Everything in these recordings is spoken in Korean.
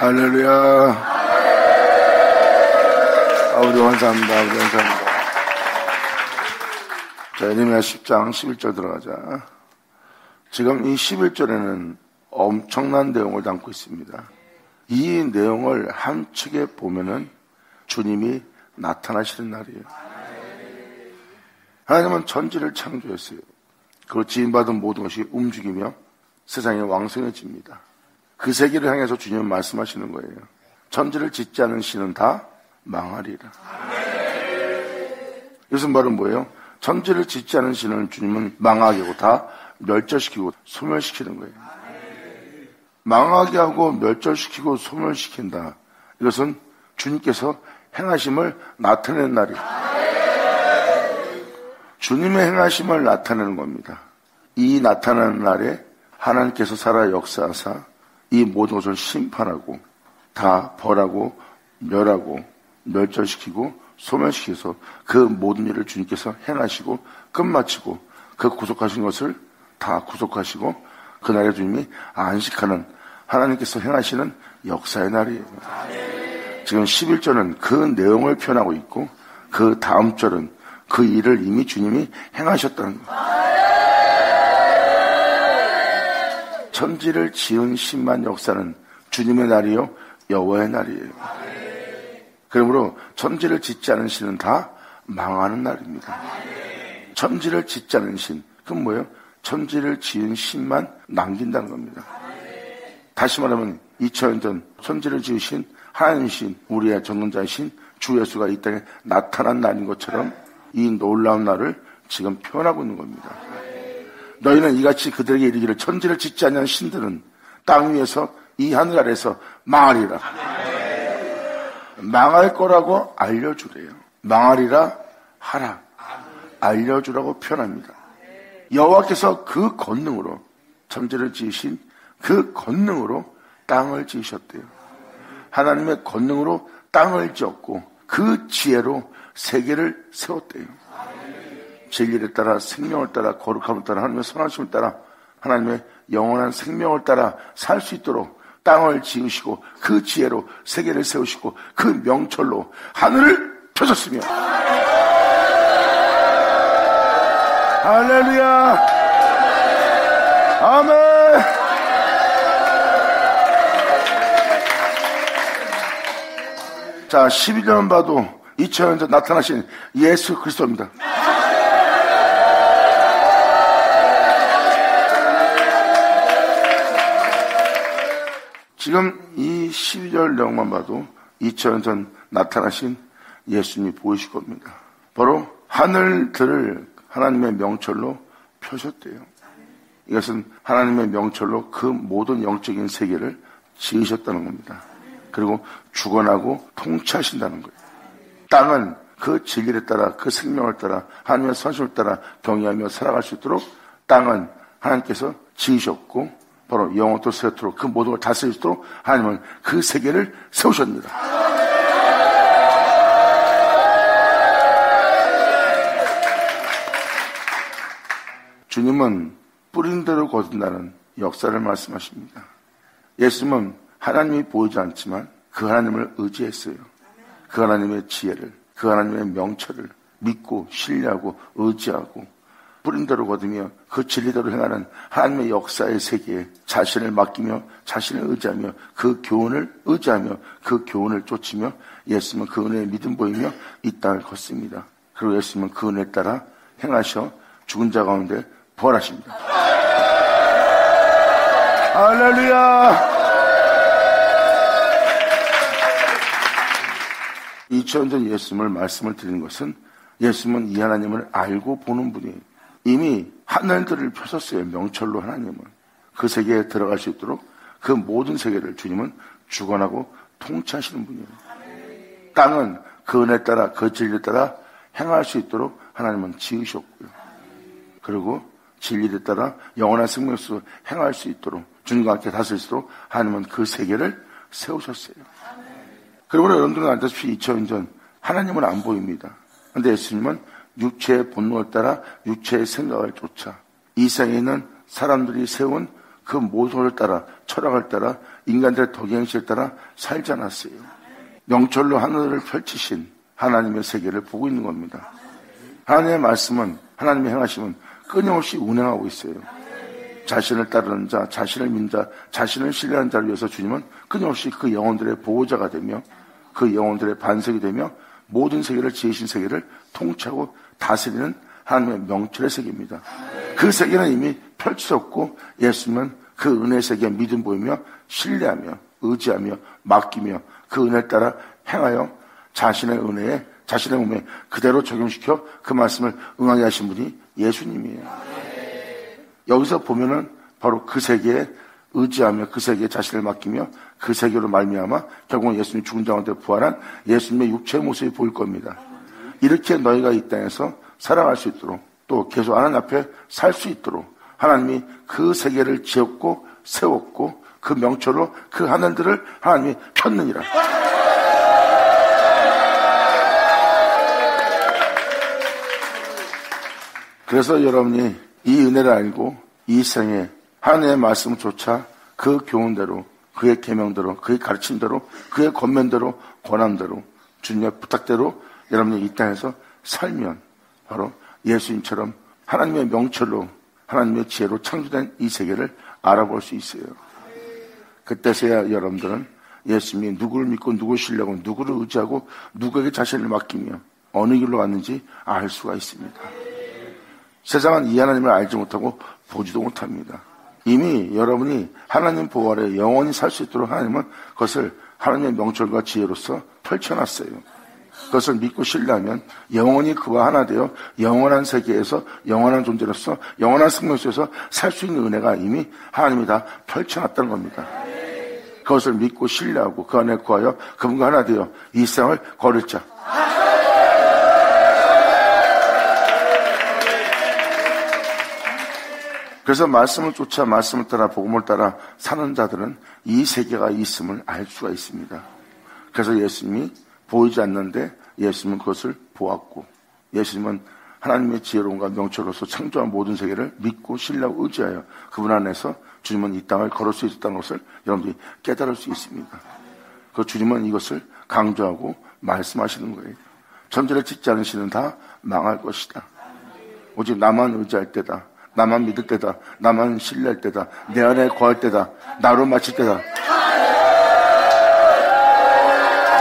할렐루야. 우리 감사합니다. 우리 감사합니다. 자, 예레미야 10장 11절 들어가자. 지금 이 11절에는 엄청난 내용을 담고 있습니다. 이 내용을 한 축에 보면은 주님이 나타나시는 날이에요. 하나님은 천지를 창조했어요. 그리고 지음받은 모든 것이 움직이며 세상이 왕성해집니다. 그 세계를 향해서 주님은 말씀하시는 거예요. 천지를 짓지 않은 신은 다 망하리라. 이것은 바로 뭐예요? 천지를 짓지 않은 신은 주님은 망하게 하고 다 멸절시키고 소멸시키는 거예요. 망하게 하고 멸절시키고 소멸시킨다. 이것은 주님께서 행하심을 나타내는 날이에요. 주님의 행하심을 나타내는 겁니다. 이 나타나는 날에 하나님께서 살아 역사하사 이 모든 것을 심판하고 다 벌하고 멸하고 멸절시키고 소멸시켜서 그 모든 일을 주님께서 행하시고 끝마치고 그 구속하신 것을 다 구속하시고 그날에 주님이 안식하는 하나님께서 행하시는 역사의 날이에요. 지금 11절은 그 내용을 표현하고 있고 그 다음 절은 그 일을 이미 주님이 행하셨다는 거예요. 천지를 지은 신만 역사는 주님의 날이요 여호와의 날이에요. 그러므로 천지를 짓지 않은 신은 다 망하는 날입니다. 천지를 짓지 않은 신, 그건 뭐예요? 천지를 지은 신만 남긴다는 겁니다. 다시 말하면 2000년 전 천지를 지으신 하나님이신 우리의 전능자이신 주 예수가 이 땅에 나타난 날인 것처럼 이 놀라운 날을 지금 표현하고 있는 겁니다. 너희는 이같이 그들에게 이르기를 천지를 짓지 않는 신들은 땅 위에서 이 하늘 아래에서 망하리라. 망할 거라고 알려주래요. 망하리라 하라. 알려주라고 표현합니다. 여호와께서 그 권능으로 천지를 지으신 그 권능으로 땅을 지으셨대요. 하나님의 권능으로 땅을 지었고 그 지혜로 세계를 세웠대요. 진리를 따라 생명을 따라 거룩함을 따라 하나님의 선하심을 따라 하나님의 영원한 생명을 따라 살 수 있도록 땅을 지으시고 그 지혜로 세계를 세우시고 그 명철로 하늘을 펴셨으며 할렐루야 아멘. 자, 12년 봐도 2000년 전 나타나신 예수 그리스도입니다. 지금 이 12절 내용만 봐도 2000년 전 나타나신 예수님이 보이실 겁니다. 바로 하늘들을 하나님의 명철로 펴셨대요. 이것은 하나님의 명철로 그 모든 영적인 세계를 지으셨다는 겁니다. 그리고 주관하고 통치하신다는 거예요. 땅은 그 진리를 따라 그 생명을 따라 하나님의 선심을 따라 경외하며 살아갈 수 있도록 땅은 하나님께서 지으셨고 바로 영원토록 세토록 그 모든 걸 다스릴 수 있도록 하나님은 그 세계를 세우셨습니다. 주님은 뿌린 대로 거둔다는 역사를 말씀하십니다. 예수님은 하나님이 보이지 않지만 그 하나님을 의지했어요. 그 하나님의 지혜를, 그 하나님의 명철을 믿고 신뢰하고 의지하고 뿌린 대로 거두며 그 진리대로 행하는 하나님의 역사의 세계에 자신을 맡기며 자신을 의지하며 그 교훈을 의지하며 그 교훈을 쫓으며 예수님은 그 은혜에 믿음 보이며 이 땅을 걷습니다. 그리고 예수님은 그 은혜에 따라 행하셔 죽은 자 가운데 부활하십니다. 할렐루야. 2000년 전 예수님을 말씀을 드리는 것은 예수님은 이 하나님을 알고 보는 분이에요. 이미 하늘들을 펴셨어요. 명철로 하나님은. 그 세계에 들어갈 수 있도록 그 모든 세계를 주님은 주관하고 통치하시는 분이에요. 땅은 그 은혜에 따라 그 진리에 따라 행할 수 있도록 하나님은 지으셨고요. 그리고 진리에 따라 영원한 생명으로 행할 수 있도록 주님과 함께 다스릴 수 있도록 하나님은 그 세계를 세우셨어요. 그리고 여러분들은 알다시피 2000년 전 하나님은 안 보입니다. 그런데 예수님은 육체의 본능을 따라 육체의 생각을 쫓아 이 세상에 있는 사람들이 세운 그 모성을 따라, 철학을 따라, 인간들의 덕행시를 따라 살지 않았어요. 명철로 하늘을 펼치신 하나님의 세계를 보고 있는 겁니다. 하나님의 말씀은, 하나님의 행하심은 끊임없이 운행하고 있어요. 자신을 따르는 자, 자신을 믿는 자, 자신을 신뢰하는 자를 위해서 주님은 끊임없이 그 영혼들의 보호자가 되며 그 영혼들의 반석이 되며 모든 세계를 지으신 세계를 통치하고 다스리는 하나님의 명철의 세계입니다. 그 세계는 이미 펼쳐졌고 예수님은 그 은혜의 세계에 믿음 보이며 신뢰하며 의지하며 맡기며 그 은혜를 따라 행하여 자신의 은혜에 자신의 몸에 그대로 적용시켜 그 말씀을 응하게 하신 분이 예수님이에요. 여기서 보면은 바로 그 세계에 의지하며 그 세계에 자신을 맡기며 그 세계로 말미암아 결국은 예수님이 죽은 자 가운데 부활한 예수님의 육체의 모습이 보일 겁니다. 이렇게 너희가 이 땅에서 살아갈 수 있도록 또 계속 하나님 앞에 살 수 있도록 하나님이 그 세계를 지었고 세웠고 그 명철로 그 하늘들을 하나님이 폈느니라. 그래서 여러분이 이 은혜를 알고 이 생에 하나님의 말씀조차 그 교훈대로 그의 계명대로 그의 가르침대로 그의 권면대로 권함대로 주님의 부탁대로 여러분이 이 땅에서 살면 바로 예수님처럼 하나님의 명철로 하나님의 지혜로 창조된 이 세계를 알아볼 수 있어요. 그때서야 여러분들은 예수님이 누구를 믿고 누구를 신뢰하고 누구를 의지하고 누구에게 자신을 맡기며 어느 길로 갔는지 알 수가 있습니다. 세상은 이 하나님을 알지 못하고 보지도 못합니다. 이미 여러분이 하나님 보호 아래 영원히 살 수 있도록 하나님은 그것을 하나님의 명철과 지혜로서 펼쳐놨어요. 그것을 믿고 신뢰하면 영원히 그와 하나 되어 영원한 세계에서 영원한 존재로서 영원한 생명 속에서 살 수 있는 은혜가 이미 하나님이 다 펼쳐놨다는 겁니다. 그것을 믿고 신뢰하고 그 안에 구하여 그분과 하나 되어 이 세상을 걸을 자. 그래서 말씀을 쫓아 말씀을 따라 복음을 따라 사는 자들은 이 세계가 있음을 알 수가 있습니다. 그래서 예수님이 보이지 않는데 예수님은 그것을 보았고 예수님은 하나님의 지혜로움과 명철로서 창조한 모든 세계를 믿고 신뢰하고 의지하여 그분 안에서 주님은 이 땅을 걸을 수 있었다는 것을 여러분들이 깨달을 수 있습니다. 그 주님은 이것을 강조하고 말씀하시는 거예요. 천지를 짓지 않은 신은 다 망할 것이다. 오직 나만 의지할 때다. 나만 믿을 때다. 나만 신뢰할 때다. 내 안에 거할 때다. 나로 마칠 때다.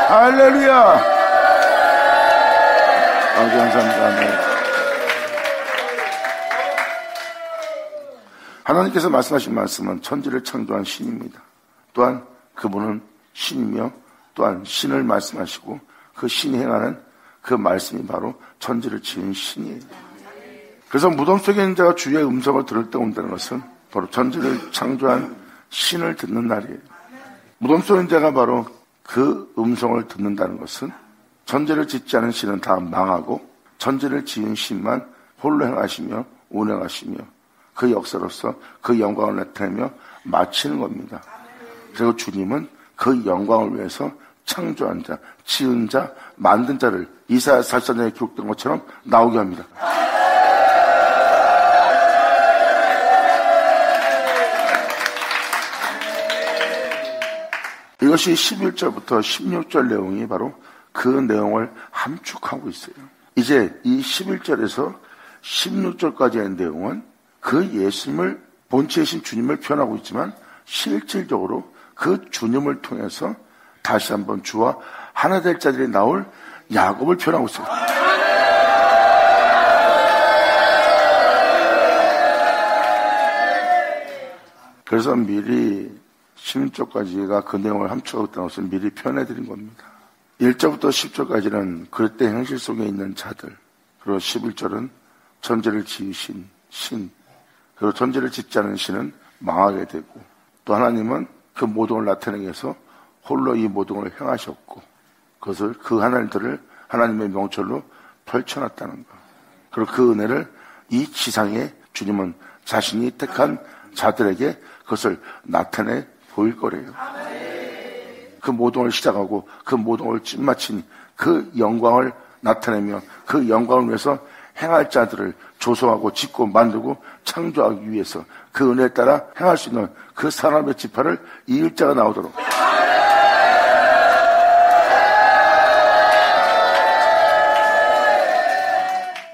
할렐루야! 감사합니다. 하나님께서 말씀하신 말씀은 천지를 창조한 신입니다. 또한 그분은 신이며 또한 신을 말씀하시고 그 신이 행하는 그 말씀이 바로 천지를 지은 신이에요. 그래서 무덤 속에 있는 자가 주의 음성을 들을 때 온다는 것은 바로 천지를 창조한 신을 듣는 날이에요. 무덤 속에 있는 자가 바로 그 음성을 듣는다는 것은 천지를 짓지 않은 신은 다 망하고 천지를 지은 신만 홀로 행하시며 운행하시며 그 역사로서 그 영광을 나타내며 마치는 겁니다. 그리고 주님은 그 영광을 위해서 창조한 자, 지은 자, 만든 자를 이사야 44장에 기록된 것처럼 나오게 합니다. 이것이 11절부터 16절 내용이 바로 그 내용을 함축하고 있어요. 이제 이 11절에서 16절까지의 내용은 그 예수님을 본체이신 주님을 표현하고 있지만 실질적으로 그 주님을 통해서 다시 한번 주와 하나 될 자들이 나올 야곱을 표현하고 있어요. 그래서 미리 16절까지가 그 내용을 함축하고 있다는 것을 미리 표현해드린 겁니다. 1절부터 10절까지는 그때 현실 속에 있는 자들, 그리고 11절은 천지를 지으신 신, 그리고 천지를 짓지 않은 신은 망하게 되고 또 하나님은 그 모든 걸 나타내기 위해서 홀로 이 모든 걸 행하셨고 그것을 그 하나님들을 하나님의 명철로 펼쳐놨다는 것. 그리고 그 은혜를 이 지상에 주님은 자신이 택한 자들에게 그것을 나타내 보일 거래요. 그 모든 걸 시작하고 그 모든 걸 찐마친 그 영광을 나타내며 그 영광을 위해서 행할 자들을 조성하고 짓고 만들고 창조하기 위해서 그 은혜에 따라 행할 수 있는 그 사람의 지파를 이을 자가 나오도록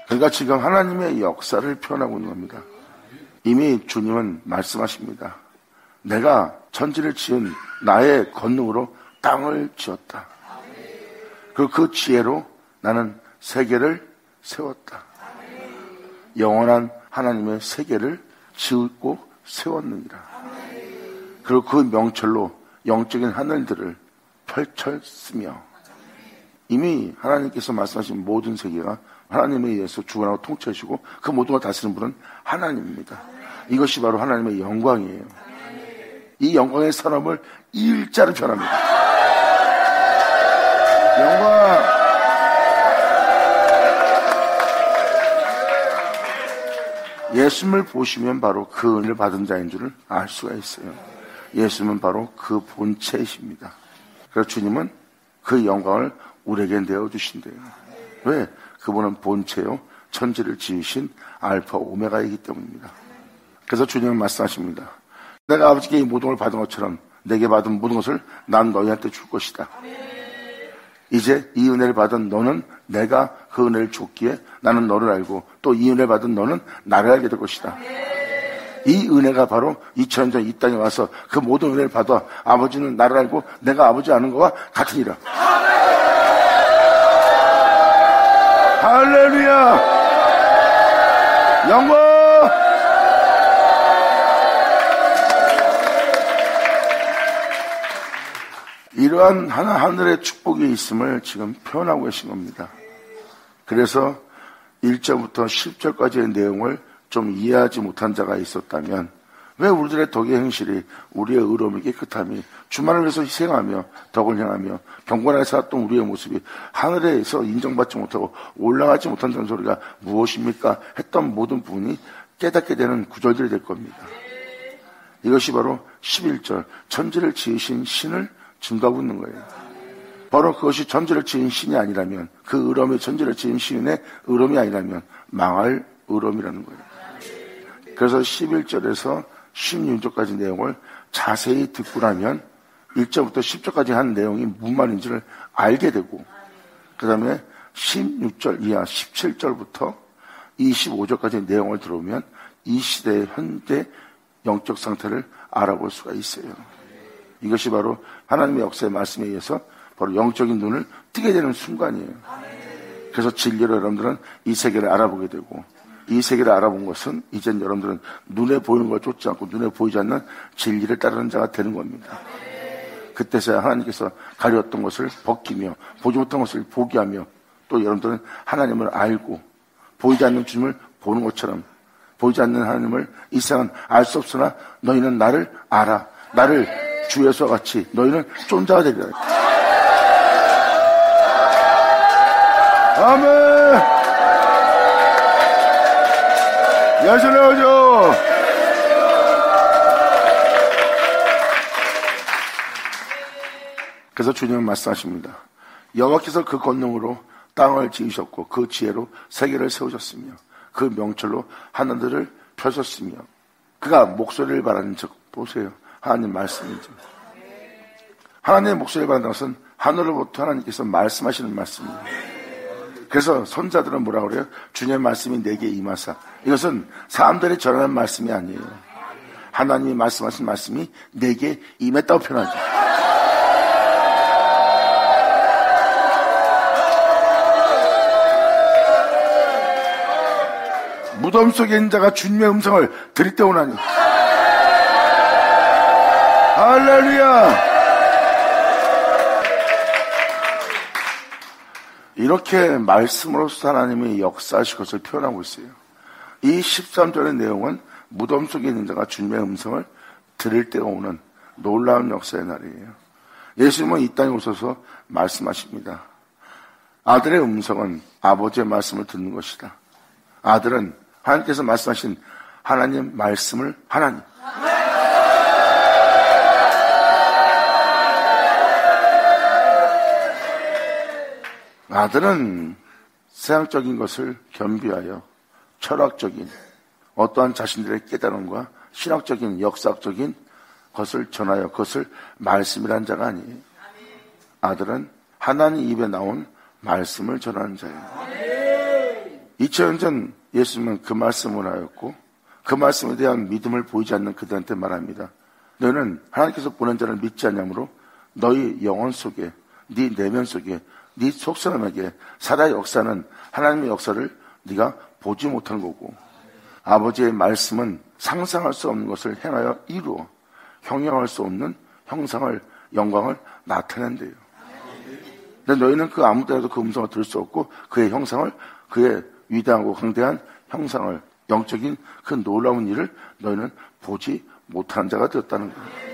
그러니까 지금 하나님의 역사를 표현하고 있는 겁니다. 이미 주님은 말씀하십니다. 내가 천지를 지은 나의 권능으로 땅을 지었다. 그리고 그 지혜로 나는 세계를 세웠다. 영원한 하나님의 세계를 지었고 세웠느니라. 그리고 그 명철로 영적인 하늘들을 펼쳤으며 이미 하나님께서 말씀하신 모든 세계가 하나님에 의해서 주관하고 통치하시고 그 모든 걸 다스리는 분은 하나님입니다. 이것이 바로 하나님의 영광이에요. 이 영광의 사람을 일자로 표현합니다. 영광. 예수님을 보시면 바로 그 은혜를 받은 자인 줄을 알 수가 있어요. 예수님은 바로 그 본체이십니다. 그래서 주님은 그 영광을 우리에게 내어주신대요. 왜? 그분은 본체요 천지를 지으신 알파 오메가이기 때문입니다. 그래서 주님은 말씀하십니다. 내가 아버지께 이 모든 걸 받은 것처럼 내게 받은 모든 것을 난 너희한테 줄 것이다. 이제 이 은혜를 받은 너는 내가 그 은혜를 줬기에 나는 너를 알고 또 이 은혜를 받은 너는 나를 알게 될 것이다. 이 은혜가 바로 2000년 전 이 땅에 와서 그 모든 은혜를 받아 아버지는 나를 알고 내가 아버지 아는 것과 같으니라. 할렐루야! 영광! 이러한 하늘의 축복이 있음을 지금 표현하고 계신 겁니다. 그래서 1절부터 10절까지의 내용을 좀 이해하지 못한 자가 있었다면 왜 우리들의 덕의 행실이 우리의 의로움이 깨끗함이 주만을 위해서 희생하며 덕을 향하며 경건하게 살았던 우리의 모습이 하늘에서 인정받지 못하고 올라가지 못한다는 소리가 무엇입니까? 했던 모든 부분이 깨닫게 되는 구절들이 될 겁니다. 이것이 바로 11절 천지를 지으신 신을 증거하고 있는 거예요. 바로 그것이 천지를 지은 신이 아니라면 그 의로움이 천지를 지은 신의 의로움이 아니라면 망할 의로움이라는 거예요. 그래서 11절에서 16절까지 내용을 자세히 듣고 나면 1절부터 10절까지 한 내용이 무슨 말인지를 알게 되고 그 다음에 16절 이하 17절부터 25절까지 내용을 들어오면 이 시대의 현대 영적 상태를 알아볼 수가 있어요. 이것이 바로 하나님의 역사의 말씀에 의해서 바로 영적인 눈을 뜨게 되는 순간이에요. 그래서 진리로 여러분들은 이 세계를 알아보게 되고 이 세계를 알아본 것은 이젠 여러분들은 눈에 보이는 걸 쫓지 않고 눈에 보이지 않는 진리를 따르는 자가 되는 겁니다. 그때서야 하나님께서 가려웠던 것을 벗기며 보지 못한 것을 보게 하며 또 여러분들은 하나님을 알고 보이지 않는 주님을 보는 것처럼 보이지 않는 하나님을 이 세상은 알 수 없으나 너희는 나를 알아. 나를 주 예수와 같이 너희는 쫀자가 되리라. 아멘. 예수를 오죠. 그래서 주님은 말씀하십니다. 여호와께서 그 권능으로 땅을 지으셨고 그 지혜로 세계를 세우셨으며 그 명철로 하늘들을 펴셨으며 그가 목소리를 바라는 즉 보세요. 하나님 말씀이죠. 하나님의 목소리를 바라는 것은 하늘로부터 하나님께서 말씀하시는 말씀이에요. 그래서 선자들은 뭐라 그래요? 주님의 말씀이 내게 임하사. 이것은 사람들이 전하는 말씀이 아니에요. 하나님이 말씀하신 말씀이 내게 임했다고 표현하죠. 무덤 속에 있는 자가 주님의 음성을 들을 때 오나니. 할렐루야. 이렇게 말씀으로서 하나님이 역사하실 것을 표현하고 있어요. 이 13절의 내용은 무덤 속에 있는 자가 주님의 음성을 들을 때가 오는 놀라운 역사의 날이에요. 예수님은 이 땅에 오셔서 말씀하십니다. 아들의 음성은 아버지의 말씀을 듣는 것이다. 아들은 하나님께서 말씀하신 하나님 말씀을 하나님. 아들은 세상적인 것을 겸비하여 철학적인 어떠한 자신들의 깨달음과 신학적인 역사적인 것을 전하여 그것을 말씀이란 자가 아니에요. 아들은 하나님 입에 나온 말씀을 전하는 자예요. 2000년 전 예수님은 그 말씀을 하였고 그 말씀에 대한 믿음을 보이지 않는 그들한테 말합니다. 너는 하나님께서 보낸 자를 믿지 않냐므로 너희 영혼 속에 네 내면 속에 네 속사람에게 살아의 역사는 하나님의 역사를 네가 보지 못하는 거고 아버지의 말씀은 상상할 수 없는 것을 행하여 이루어 형용할 수 없는 형상을 영광을 나타낸대요. 근데 너희는 그 아무 때라도 그 음성을 들을 수 없고 그의 형상을 그의 위대하고 강대한 형상을 영적인 그 놀라운 일을 너희는 보지 못하는 자가 되었다는 거예요.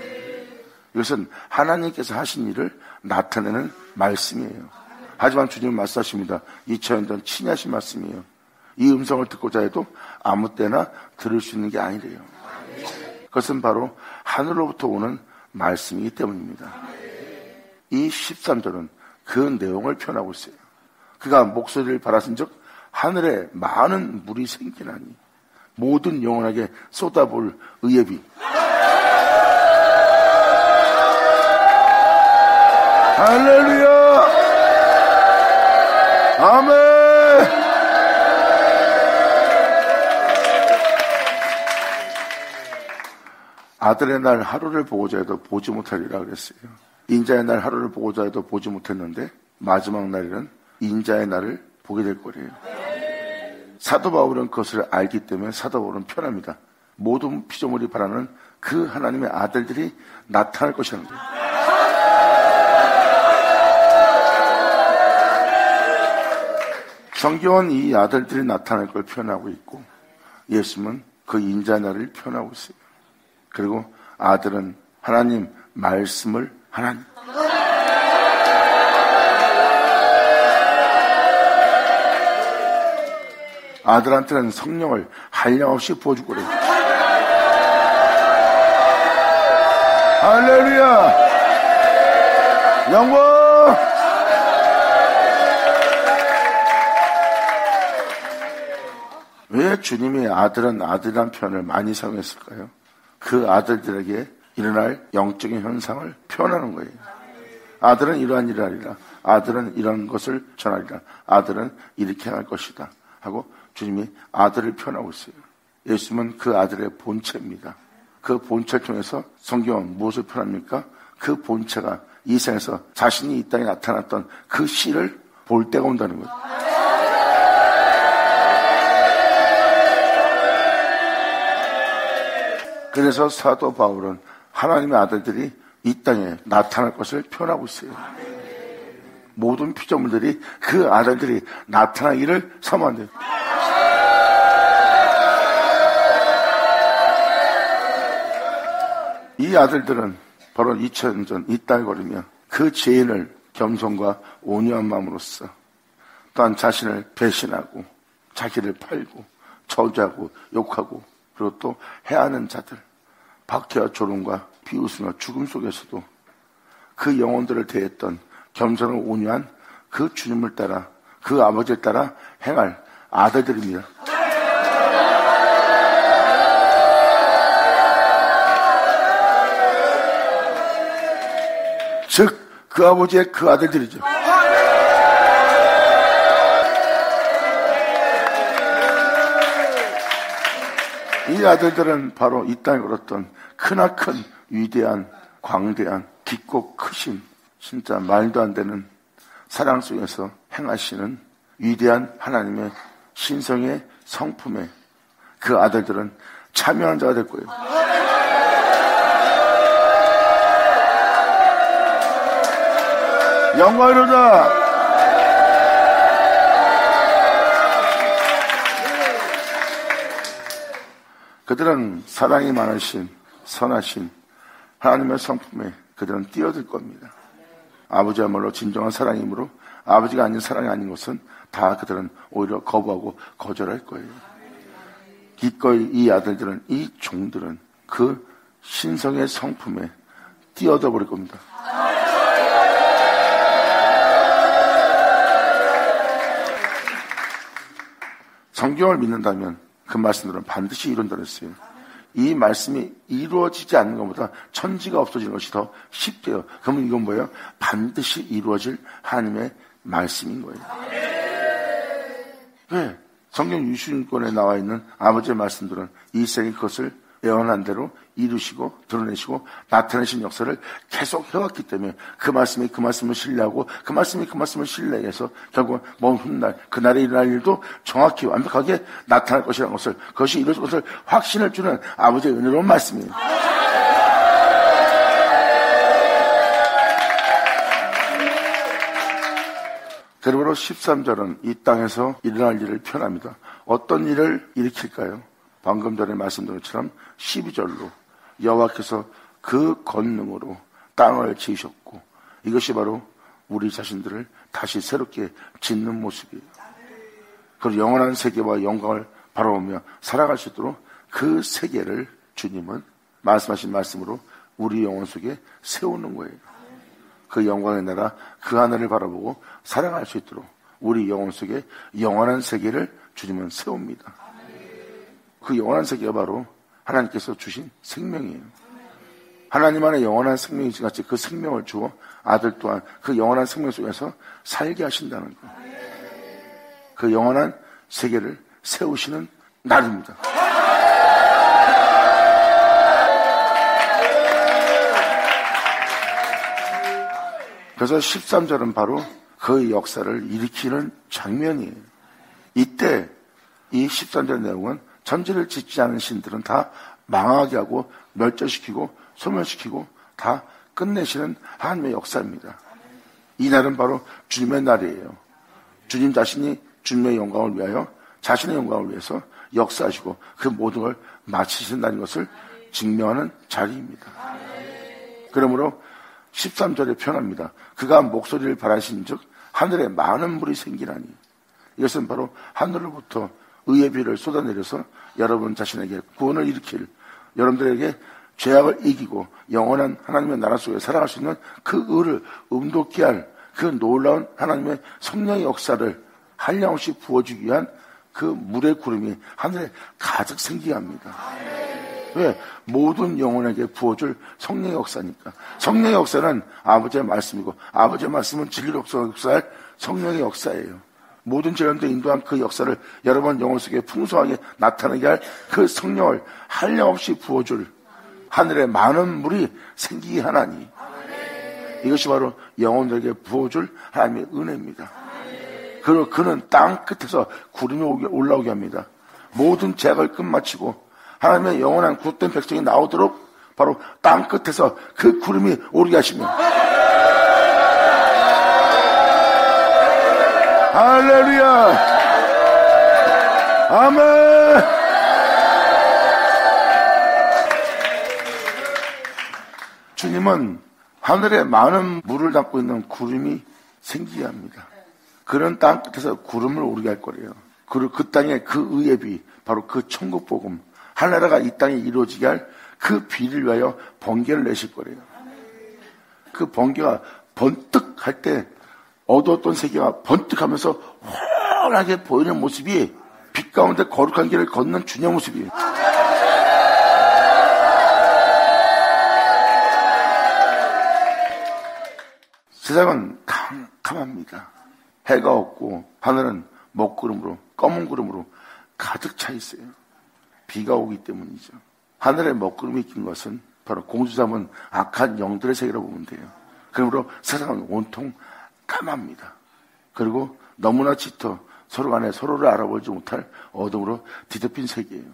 이것은 하나님께서 하신 일을 나타내는 말씀이에요. 하지만 주님은 말씀하십니다. 2000년 전 친히 하신 말씀이에요. 이 음성을 듣고자 해도 아무 때나 들을 수 있는 게 아니래요. 그것은 바로 하늘로부터 오는 말씀이기 때문입니다. 이 13절은 그 내용을 표현하고 있어요. 그가 목소리를 발하신 즉 하늘에 많은 물이 생기나니 모든 영혼에게 쏟아볼 의의 비. 할렐루야! 아멘! 아들의 날 하루를 보고자 해도 보지 못하리라 그랬어요. 인자의 날 하루를 보고자 해도 보지 못했는데 마지막 날에는 인자의 날을 보게 될 거예요. 사도 바울은 그것을 알기 때문에 사도 바울은 편합니다. 모든 피조물이 바라는 그 하나님의 아들들이 나타날 것이라는 거예요. 성경은 이 아들들이 나타날 걸 표현하고 있고 예수님은 그 인자의 날을 표현하고 있어요. 그리고 아들은 하나님 말씀을 하나님 아들한테는 성령을 한량없이 부어줄 거래요. 할렐루야! 영광! 왜 주님이 아들은 아들이란 표현을 많이 사용했을까요? 그 아들들에게 일어날 영적인 현상을 표현하는 거예요. 아들은 이러한 일을 하리라. 아들은 이런 것을 전하리라. 아들은 이렇게 할 것이다. 하고 주님이 아들을 표현하고 있어요. 예수님은 그 아들의 본체입니다. 그 본체를 통해서 성경은 무엇을 표현합니까? 그 본체가 이 세상에서 자신이 이 땅에 나타났던 그 씨를 볼 때가 온다는 거예요. 그래서 사도 바울은 하나님의 아들들이 이 땅에 나타날 것을 표현하고 있어요. 모든 피조물들이 그 아들들이 나타나기를 사모한대요. 이 아들들은 바로 2000년 전 이 땅에 걸으며 그 죄인을 겸손과 온유한 마음으로써 또한 자신을 배신하고 자기를 팔고 저주하고 욕하고 그리고 또 해하는 자들 박해와 조롱과 비웃음과 죽음 속에서도 그 영혼들을 대했던 겸손하고 온유한 그 주님을 따라 그 아버지를 따라 행할 아들들입니다. 즉 그 아버지의 그 아들들이죠. 이 아들들은 바로 이 땅에 걸었던 크나큰 위대한 광대한 깊고 크신 진짜 말도 안 되는 사랑 속에서 행하시는 위대한 하나님의 신성의 성품에 그 아들들은 참여한 자가 될 거예요. 영광이로다. 그들은 사랑이 많으신 선하신 하나님의 성품에 그들은 뛰어들 겁니다. 아버지야말로 진정한 사랑이므로 아버지가 아닌 사랑이 아닌 것은 다 그들은 오히려 거부하고 거절할 거예요. 기꺼이 이 아들들은 이 종들은 그 신성의 성품에 뛰어들어 버릴 겁니다. 성경을 믿는다면 그 말씀들은 반드시 이룬다고 했어요. 이 말씀이 이루어지지 않는 것보다 천지가 없어지는 것이 더 쉽대요. 그러면 이건 뭐예요? 반드시 이루어질 하나님의 말씀인 거예요. 왜? 성경 유신권에 나와 있는 아버지의 말씀들은 이 세상에 그것을 예언한 대로 이루시고 드러내시고 나타내신 역사를 계속 해왔기 때문에 그 말씀을 신뢰하고 그 말씀을 신뢰해서 결국 먼 훗날 그날에 일어날 일도 정확히 완벽하게 나타날 것이라는 것을, 그것이 이루어질 것을 확신을 주는 아버지의 은혜로운 말씀이에요. 그러므로 13절은 이 땅에서 일어날 일을 표현합니다. 어떤 일을 일으킬까요? 방금 전에 말씀드린 것처럼 12절로 여호와께서 그 권능으로 땅을 지으셨고, 이것이 바로 우리 자신들을 다시 새롭게 짓는 모습이에요. 그리고 영원한 세계와 영광을 바라보며 살아갈 수 있도록 그 세계를 주님은 말씀하신 말씀으로 우리 영혼 속에 세우는 거예요. 그 영광의 나라, 그 하늘을 바라보고 살아갈 수 있도록 우리 영혼 속에 영원한 세계를 주님은 세웁니다. 그 영원한 세계가 바로 하나님께서 주신 생명이에요. 하나님 안에 영원한 생명이 같이 그 생명을 주어 아들 또한 그 영원한 생명 속에서 살게 하신다는 것. 그 영원한 세계를 세우시는 날입니다. 그래서 13절은 바로 그 역사를 일으키는 장면이에요. 이때 이 13절 내용은 천지를 짓지 않은 신들은 다 망하게 하고 멸절시키고 소멸시키고 다 끝내시는 하나님의 역사입니다. 이 날은 바로 주님의 날이에요. 주님 자신이 주님의 영광을 위하여 자신의 영광을 위해서 역사하시고 그 모든 걸 마치신 날인 것을 증명하는 자리입니다. 그러므로 13절에 표현합니다. 그가 목소리를 바라신 즉 하늘에 많은 물이 생기나니, 이것은 바로 하늘로부터 의의 비를 쏟아내려서 여러분 자신에게 구원을 일으킬, 여러분들에게 죄악을 이기고 영원한 하나님의 나라 속에 살아갈 수 있는 그 의를 음돋게 할 그 놀라운 하나님의 성령의 역사를 한량없이 부어주기 위한 그 물의 구름이 하늘에 가득 생기게 합니다. 왜? 모든 영혼에게 부어줄 성령의 역사니까. 성령의 역사는 아버지의 말씀이고 아버지의 말씀은 진리로 역사할 성령의 역사예요. 모든 재련도 인도한 그 역사를 여러분 영혼 속에 풍성하게 나타나게 할 그 성령을 한량없이 부어줄 하늘에 많은 물이 생기게 하나니, 이것이 바로 영혼들에게 부어줄 하나님의 은혜입니다. 그리고 그는 땅 끝에서 구름이 올라오게 합니다. 모든 죄악을 끝마치고 하나님의 영원한 굳된 백성이 나오도록 바로 땅 끝에서 그 구름이 오르게 하시며, 할렐루야, 아멘. 주님은 하늘에 많은 물을 담고 있는 구름이 생기게 합니다. 그런 땅 끝에서 구름을 오르게 할 거래요. 그리고 그 땅에 그 의의 비, 바로 그 천국 복음, 하나라가 이 땅에 이루어지게 할 그 비를 위하여 번개를 내실 거래요. 그 번개가 번뜩할 때 어두웠던 세계가 번뜩하면서 환하게 보이는 모습이 빛 가운데 거룩한 길을 걷는 주님의 모습이에요. 세상은 캄캄합니다. 해가 없고 하늘은 먹구름으로, 검은 구름으로 가득 차 있어요. 비가 오기 때문이죠. 하늘에 먹구름이 낀 것은 바로 공주 잡은 악한 영들의 세계라고 보면 돼요. 그러므로 세상은 온통 까맣니다. 그리고 너무나 짙어 서로 간에 서로를 알아보지 못할 어둠으로 뒤덮인 세계예요.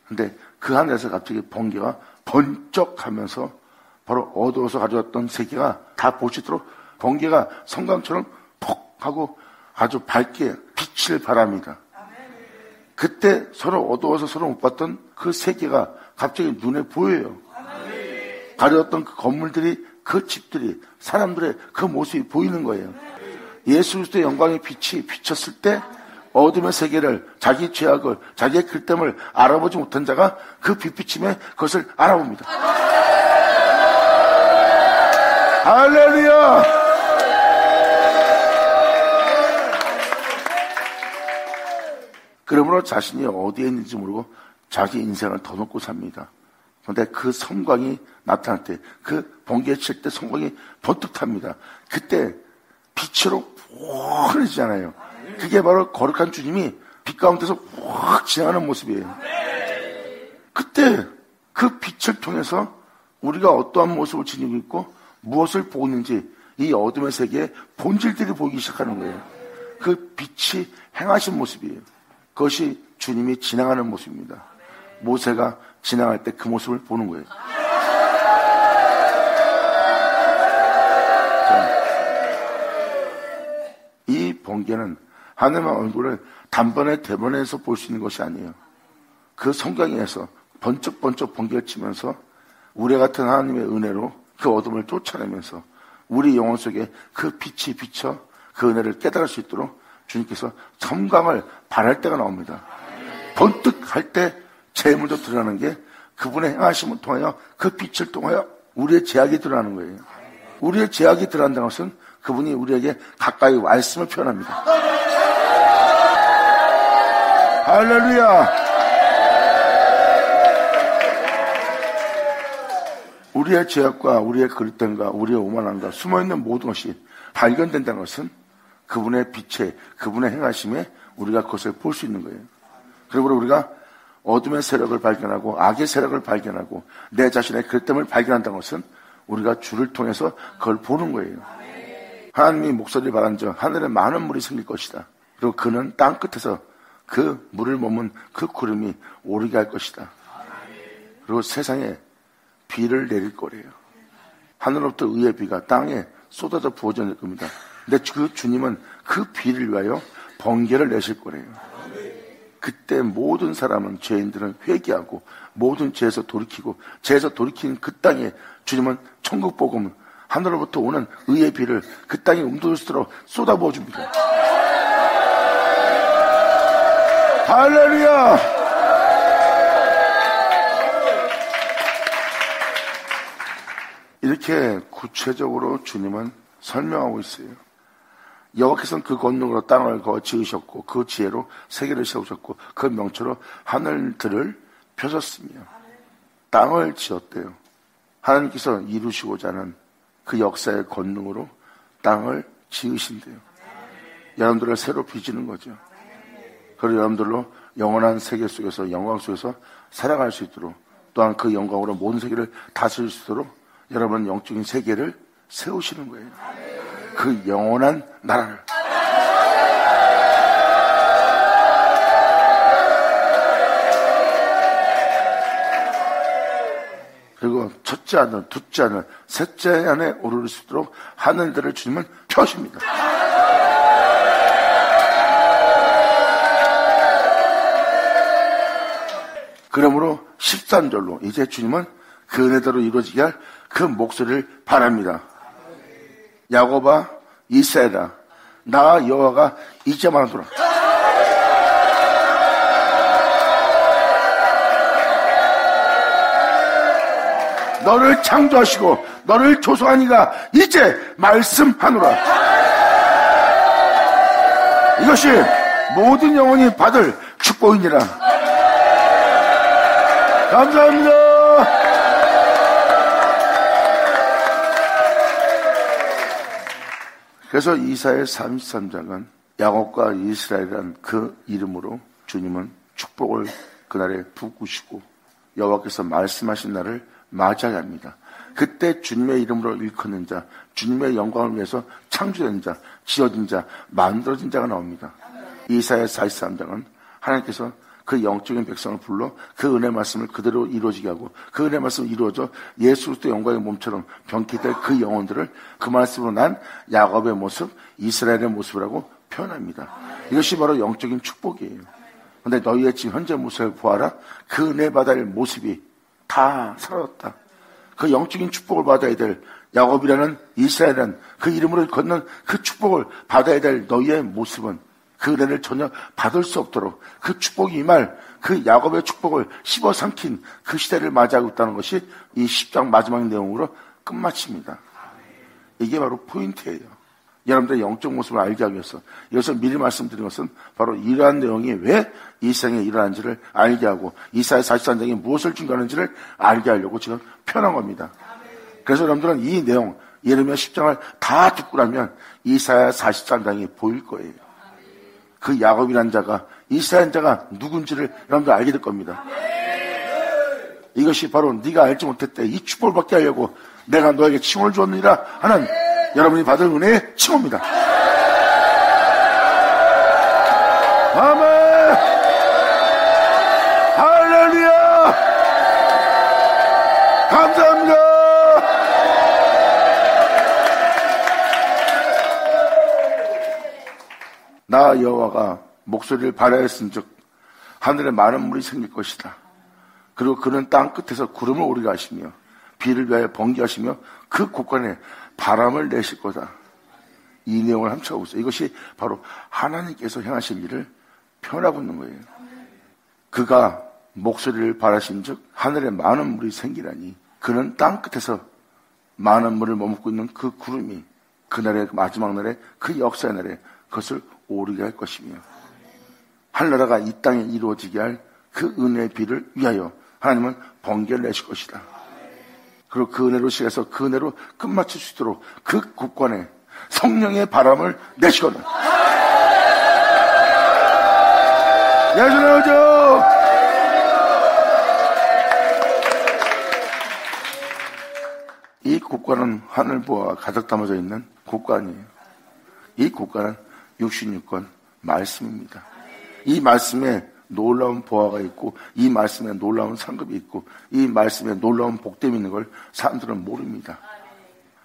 근데 그 하늘에서 갑자기 번개가 번쩍하면서 바로 어두워서 가져왔던 세계가 다 볼 수 있도록 번개가 성광처럼 폭 하고 아주 밝게 빛을 발합니다. 그때 서로 어두워서 서로 못 봤던 그 세계가 갑자기 눈에 보여요. 가려웠던 그 건물들이, 그 집들이, 사람들의 그 모습이 보이는 거예요. 예수 그리스도의 영광의 빛이 비쳤을 때 어둠의 세계를, 자기 죄악을, 자기의 글됨을 알아보지 못한 자가 그 빛비침에 그것을 알아봅니다. 할렐루야! 그러므로 자신이 어디에 있는지 모르고 자기 인생을 더 놓고 삽니다. 그런데 그 성광이 나타날 때, 그 번개 칠 때 성광이 번뜩 탑니다. 그때 빛으로 환해지잖아요. 그게 바로 거룩한 주님이 빛 가운데서 확 지나가는 모습이에요. 그때 그 빛을 통해서 우리가 어떠한 모습을 지니고 있고 무엇을 보고 있는지 이 어둠의 세계의 본질들이 보이기 시작하는 거예요. 그 빛이 행하신 모습이에요. 그것이 주님이 지나가는 모습입니다. 모세가 지나갈 때 그 모습을 보는 거예요. 자, 이 번개는 하나님의 얼굴을 단번에 대번에서 볼 수 있는 것이 아니에요. 그 성경에서 번쩍번쩍 번개를 치면서 우리 같은 하나님의 은혜로 그 어둠을 쫓아내면서 우리 영혼 속에 그 빛이 비쳐 그 은혜를 깨달을 수 있도록 주님께서 섬광을 발할 때가 나옵니다. 번뜩 할 때 제일 먼저 드러나는 게 그분의 행하심을 통하여 그 빛을 통하여 우리의 제약이 드러나는 거예요. 우리의 제약이 드러난다는 것은 그분이 우리에게 가까이 말씀을 표현합니다. 할렐루야! 우리의 죄악과 우리의 그릇됨과 우리의 오만함과 숨어있는 모든 것이 발견된다는 것은 그분의 빛에, 그분의 행하심에 우리가 그것을 볼 수 있는 거예요. 그리고 우리가 어둠의 세력을 발견하고 악의 세력을 발견하고 내 자신의 그릇됨을 발견한다는 것은 우리가 주를 통해서 그걸 보는 거예요. 하나님이 목소리를 발한즉 하늘에 많은 물이 생길 것이다. 그리고 그는 땅 끝에서 그 물을 머문 그 구름이 오르게 할 것이다. 그리고 세상에 비를 내릴 거래요. 하늘로부터 의의 비가 땅에 쏟아져 부어져 낼 겁니다. 근데 그 주님은 그 비를 위하여 번개를 내실 거래요. 그때 모든 사람은, 죄인들은 회개하고 모든 죄에서 돌이키고 죄에서 돌이키는 그 땅에 주님은 천국 복음, 하늘로부터 오는 의의 비를 그 땅에 움도수로 쏟아부어 줍니다. 할렐루야! 이렇게 구체적으로 주님은 설명하고 있어요. 여호와께서는 그 권능으로 땅을 지으셨고 그 지혜로 세계를 세우셨고 그 명초로 하늘들을 펴셨으며 땅을 지었대요. 하나님께서 이루시고자 하는 그 역사의 권능으로 땅을 지으신대요. 여러분들을 새로 빚는 거죠. 그리고 여러분들로 영원한 세계 속에서 영광 속에서 살아갈 수 있도록 또한 그 영광으로 모든 세계를 다스릴 수 있도록 여러분 영적인 세계를 세우시는 거예요. 그 영원한 나라를. 그리고 첫째 하늘, 둘째 하늘, 셋째 안에 오를 수 있도록 하늘들을 주님은 펴십니다. 그러므로 13절로 이제 주님은 그 은혜대로 이루어지게 할 그 목소리를 바랍니다. 야곱아, 이스라엘아, 나 여호와가 이제 말하노라. 너를 창조하시고 너를 조성한 이가 이제 말씀하노라. 이것이 모든 영혼이 받을 축복이니라. 감사합니다. 그래서 이사야 33장은 야곱과 이스라엘이란 그 이름으로 주님은 축복을 그날에 부으시고 여호와께서 말씀하신 날을 맞이하게 합니다. 그때 주님의 이름으로 일컫는 자, 주님의 영광을 위해서 창조된 자, 지어진 자, 만들어진 자가 나옵니다. 이사야 43장은 하나님께서 그 영적인 백성을 불러 그 은혜 말씀을 그대로 이루어지게 하고 그 은혜 말씀이 이루어져 예수 그리스도 영광의 몸처럼 병기될 그 영혼들을 그 말씀으로 난 야곱의 모습, 이스라엘의 모습이라고 표현합니다. 이것이 바로 영적인 축복이에요. 그런데 너희의 지금 현재 모습을 보아라. 그 은혜 받아야 할 모습이 다 사라졌다. 그 영적인 축복을 받아야 될 야곱이라는 이스라엘이라는 그 이름으로 걷는 그 축복을 받아야 될 너희의 모습은 그 은혜를 전혀 받을 수 없도록 그 축복이 임할 그 야곱의 축복을 씹어삼킨 그 시대를 맞이하고 있다는 것이 이 10장 마지막 내용으로 끝마칩니다. 이게 바로 포인트예요. 여러분들의 영적 모습을 알게 하기 위해서 여기서 미리 말씀드린 것은 바로 이러한 내용이 왜 이 생에 일어난지를 알게 하고 이사야 43장이 무엇을 증거하는지를 알게 하려고 지금 표현한 겁니다. 그래서 여러분들은 이 내용 예레미야 10장을 다 듣고 나면 이사야 43장이 보일 거예요. 그 야곱이라는 자가 이스라엘 자가 누군지를 여러분들 알게 될 겁니다. 이것이 바로 네가 알지 못했대 이 축복을 받게 하려고 내가 너에게 칭호를 주었느니라 하는 여러분이 받을 은혜의 칭호입니다. 아멘. 할렐루야. 감사합니다. 나 여호와가 목소리를 발하였은즉 하늘에 많은 물이 생길 것이다. 그리고 그는 땅 끝에서 구름을 오르게 하시며 비를 위하여 번개하시며 그 곳간에 바람을 내실 거다. 이 내용을 함축하고 있어요. 이것이 바로 하나님께서 행하실 일을 표현하고 있는 거예요. 그가 목소리를 발하신즉 하늘에 많은 물이 생기라니 그는 땅 끝에서 많은 물을 머금고 있는 그 구름이 그날의 마지막 날에 그 역사의 날에 그것을 오르게 할 것이며 하늘나라가 이 땅에 이루어지게 할 그 은혜의 비를 위하여 하나님은 번개를 내실 것이다. 그리고 그 은혜로 시작해서 그 은혜로 끝마칠 수 있도록 그 곳간에 성령의 바람을 내시거든. 예수님 오죠. 이 곳간은 하늘보화가 가득 담아져 있는 곳간이에요. 이 곳간은 66권 말씀입니다. 이 말씀에 놀라운 보화가 있고 이 말씀에 놀라운 상급이 있고 이 말씀에 놀라운 복됨이 있는 걸 사람들은 모릅니다.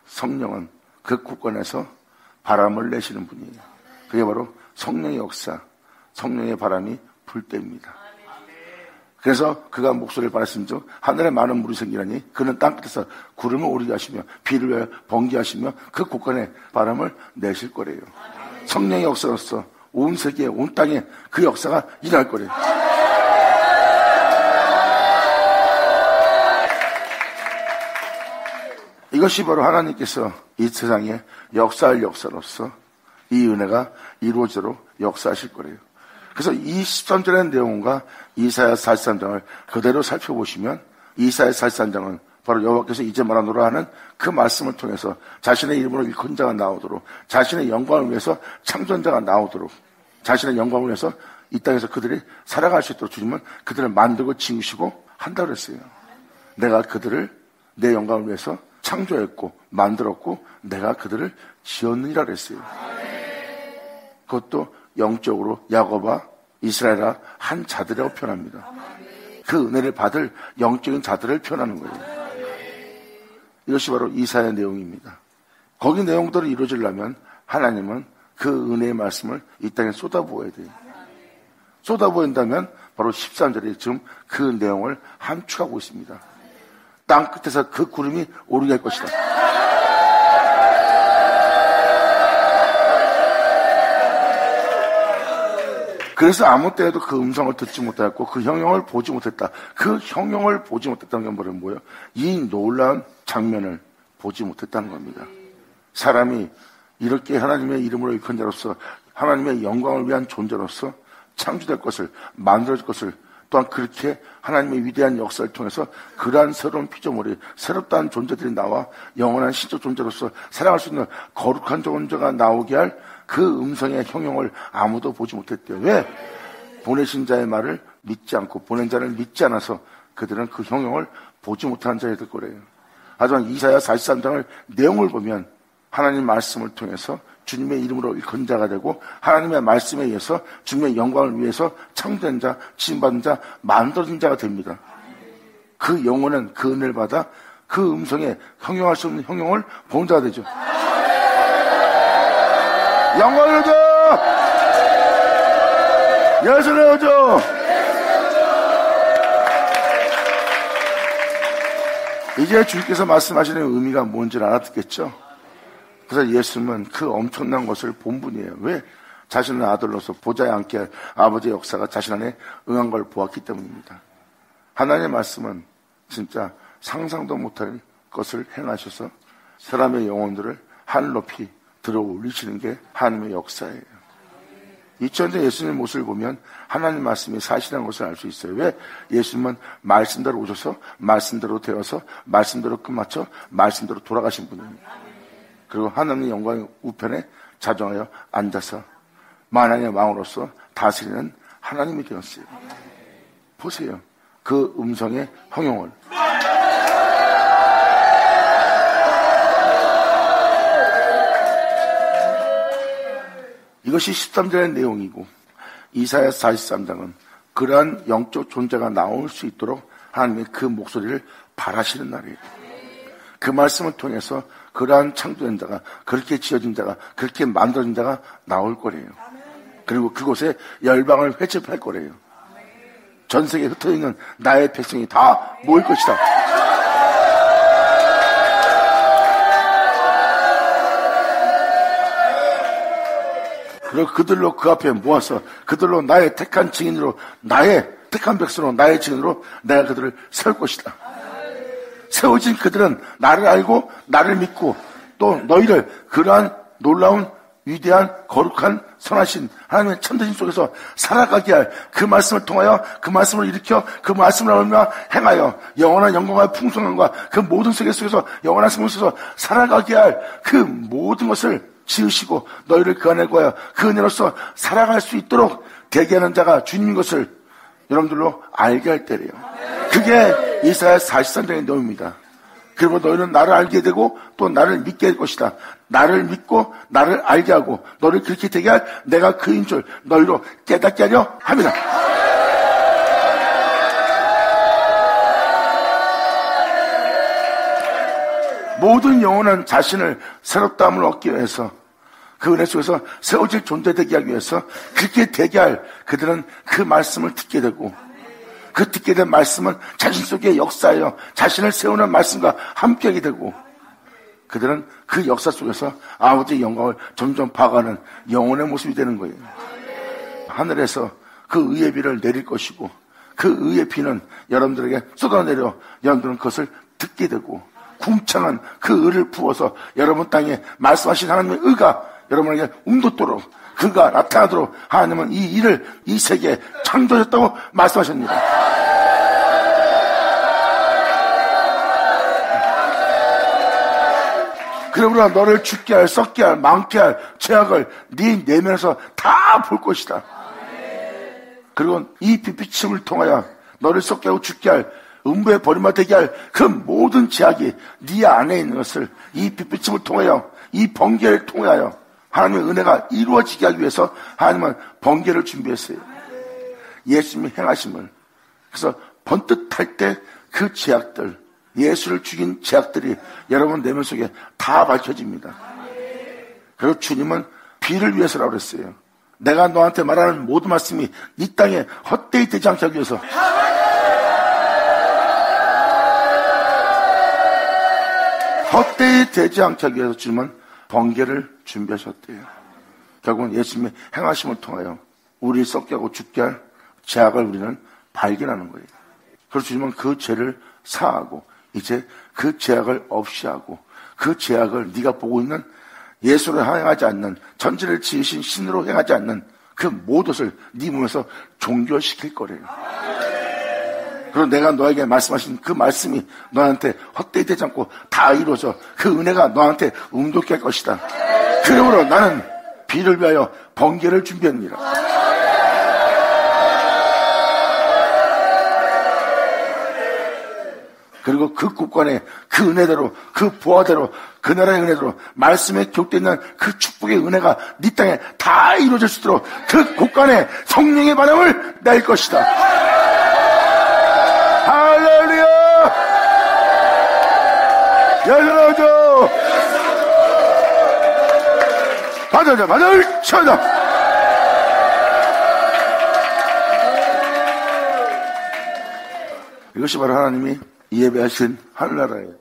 성령은 그 곳간에서 바람을 내시는 분이에요. 그게 바로 성령의 역사, 성령의 바람이 불 때입니다. 그래서 그가 목소리를 발하신즉 하늘에 많은 물이 생기라니 그는 땅끝에서 구름을 오르게 하시며 비를 위하여 번개하시며 그 곳간에 바람을 내실 거래요. 성령의 역사로서 온 세계에 온 땅에 그 역사가 일어날 거래요. 이것이 바로 하나님께서 이 세상에 역사할 역사로서 이 은혜가 이루어지도록 역사하실 거래요. 그래서 이 13절의 내용과 이사야 43장을 그대로 살펴보시면 이사야 43장은 바로 여호와께서 이제 말하노라 하는 그 말씀을 통해서 자신의 이름으로 일컫는 자가 나오도록 자신의 영광을 위해서 창조자가 나오도록 자신의 영광을 위해서 이 땅에서 그들이 살아갈 수 있도록 주님은 그들을 만들고 지으시고 한다고 했어요. 내가 그들을 내 영광을 위해서 창조했고 만들었고 내가 그들을 지었느니라 그랬어요. 그것도 영적으로 야곱아 이스라엘아 한 자들이라고 표현합니다. 그 은혜를 받을 영적인 자들을 표현하는 거예요. 이것이 바로 이사야의 내용입니다. 거기 내용대로 이루어지려면 하나님은 그 은혜의 말씀을 이 땅에 쏟아부어야 돼요. 쏟아부은다면 바로 13절에 지금 그 내용을 함축하고 있습니다. 땅 끝에서 그 구름이 오르게 할 것이다. 그래서 아무 때에도 그 음성을 듣지 못했고 그 형용을 보지 못했다. 그 형용을 보지 못했다는 건 뭐예요? 이 놀라운 장면을 보지 못했다는 겁니다. 사람이 이렇게 하나님의 이름으로 일컫는 자로서 하나님의 영광을 위한 존재로서 창조될 것을 만들어질 것을 또한 그렇게 하나님의 위대한 역사를 통해서 그러한 새로운 피조물이 새롭다는 존재들이 나와 영원한 신적 존재로서 살아갈 수 있는 거룩한 존재가 나오게 할 그 음성의 형용을 아무도 보지 못했대요. 왜? 보내신 자의 말을 믿지 않고 보낸 자를 믿지 않아서 그들은 그 형용을 보지 못하는 자들 거래요. 하지만 이사야 43장을 내용을 보면 하나님 말씀을 통해서 주님의 이름으로 일컫는 자가 되고 하나님의 말씀에 의해서 주님의 영광을 위해서 창조된 자, 지음받은 자, 만들어진 자가 됩니다. 그 영혼은 그 은혜를 받아 그 음성에 형용할 수 없는 형용을 본 자가 되죠. 영광을 줘! 예수를 줘! 이제 주님께서 말씀하시는 의미가 뭔지를 알아듣겠죠? 그래서 예수님은 그 엄청난 것을 본 분이에요. 왜? 자신의 아들로서 보좌에 앉게 할 아버지의 역사가 자신 안에 응한 걸 보았기 때문입니다. 하나님의 말씀은 진짜 상상도 못할 것을 행하셔서 사람의 영혼들을 하늘 높이 들어 올리시는 게 하나님의 역사예요. 2000년 전 예수님의 모습을 보면 하나님 말씀이 사실이라는 것을 알 수 있어요. 왜? 예수님은 말씀대로 오셔서 말씀대로 되어서 말씀대로 끝마쳐 말씀대로 돌아가신 분이에요. 그리고 하나님의 영광의 우편에 자정하여 앉아서 만왕의 왕으로서 다스리는 하나님이 되었어요. 보세요. 그 음성의 형용을. 이것이 13절의 내용이고 이사야 43장은 그러한 영적 존재가 나올 수 있도록 하나님의 그 목소리를 바라시는 날이에요. 그 말씀을 통해서 그러한 창조된 자가, 그렇게 지어진 자가, 그렇게 만들어진 자가 나올 거래요. 그리고 그곳에 열방을 회집할 거래요. 전 세계에 흩어있는 나의 백성이 다 모일 것이다. 그리고 그들로 그 앞에 모아서 그들로 나의 택한 증인으로, 나의 택한 백성으로, 나의 증인으로 내가 그들을 세울 것이다. 세워진 그들은 나를 알고 나를 믿고 또 너희를 그러한 놀라운 위대한 거룩한 선하신 하나님의 참되심 속에서 살아가게 할 그 말씀을 통하여 그 말씀을 일으켜 그 말씀을 얼마 행하여 영원한 영광과 풍성함과 그 모든 세계 속에서 영원한 생명 속에서 살아가게 할 그 모든 것을 지으시고 너희를 그 안에 구하여 그 은혜로서 살아갈 수 있도록 대기하는 자가 주님인 것을 여러분들로 알게 할 때래요. 그게 이사야 43장의 내용입니다. 그리고 너희는 나를 알게 되고 또 나를 믿게 될 것이다. 나를 믿고 나를 알게 하고 너를 그렇게 되게 할 내가 그인 줄 너희로 깨닫게 하려 합니다. 모든 영혼은 자신을 새롭다함을 얻기 위해서 그 은혜 속에서 세워질 존재 되게 하기 위해서 그렇게 되게 할 그들은 그 말씀을 듣게 되고 그 듣게 된 말씀은 자신 속에 역사하여 자신을 세우는 말씀과 함께하게 되고 그들은 그 역사 속에서 아버지의 영광을 점점 봐가는 영혼의 모습이 되는 거예요. 하늘에서 그 의의 비를 내릴 것이고 그 의의 비는 여러분들에게 쏟아내려 여러분들은 그것을 듣게 되고 궁창한 그 의를 부어서 여러분 땅에 말씀하신 하나님의 의가 여러분에게 움돋도록 그가 나타나도록 하나님은 이 일을 이 세계에 창조하셨다고 말씀하셨습니다. 그러므로 너를 죽게 할, 썩게 할, 망케 할 죄악을 네 내면에서 다 볼 것이다. 그리고 이 빛비침을 통하여 너를 썩게 하고 죽게 할 음부에 버림받게 할 그 모든 죄악이 네 안에 있는 것을 이 빛비침을 통하여 이 번개를 통하여 하나님의 은혜가 이루어지게 하기 위해서 하나님은 번개를 준비했어요. 예수님이 행하심을. 그래서 번뜩할 때 그 죄악들, 예수를 죽인 죄악들이 여러분 내면 속에 다 밝혀집니다. 그리고 주님은 비를 위해서라고 그랬어요. 내가 너한테 말하는 모든 말씀이 이 땅에 헛되이 되지 않게 하기 위해서. 헛되이 되지 않게 하기 위해서 주님은 번개를 준비하셨대요. 결국은 예수님의 행하심을 통하여 우리를 썩게 하고 죽게 할 죄악을 우리는 발견하는 거예요. 그래서 주님은 그 죄를 사하고 이제 그 죄악을 없이 하고 그 죄악을 네가 보고 있는 예수로 행하지 않는 전지를 지으신 신으로 행하지 않는 그 모든 것을 네 몸에서 종결시킬 거래요. 그리고 내가 너에게 말씀하신 그 말씀이 너한테 헛되이 되지 않고 다 이루어져 그 은혜가 너한테 움돋게 할 것이다. 그러므로 나는 비를 위하여 번개를 준비합니다. 그리고 그 국간에 그 은혜대로 그 보화대로 그 나라의 은혜대로 말씀에 기록되어 있는 그 축복의 은혜가 네 땅에 다 이루어질 수 있도록 그 국간에 성령의 바람을 낼 것이다. 할렐루야! 열어줘! 받아자, 받을 쳐다! 이것이 바로 하나님이 예배하신 하늘나라예요.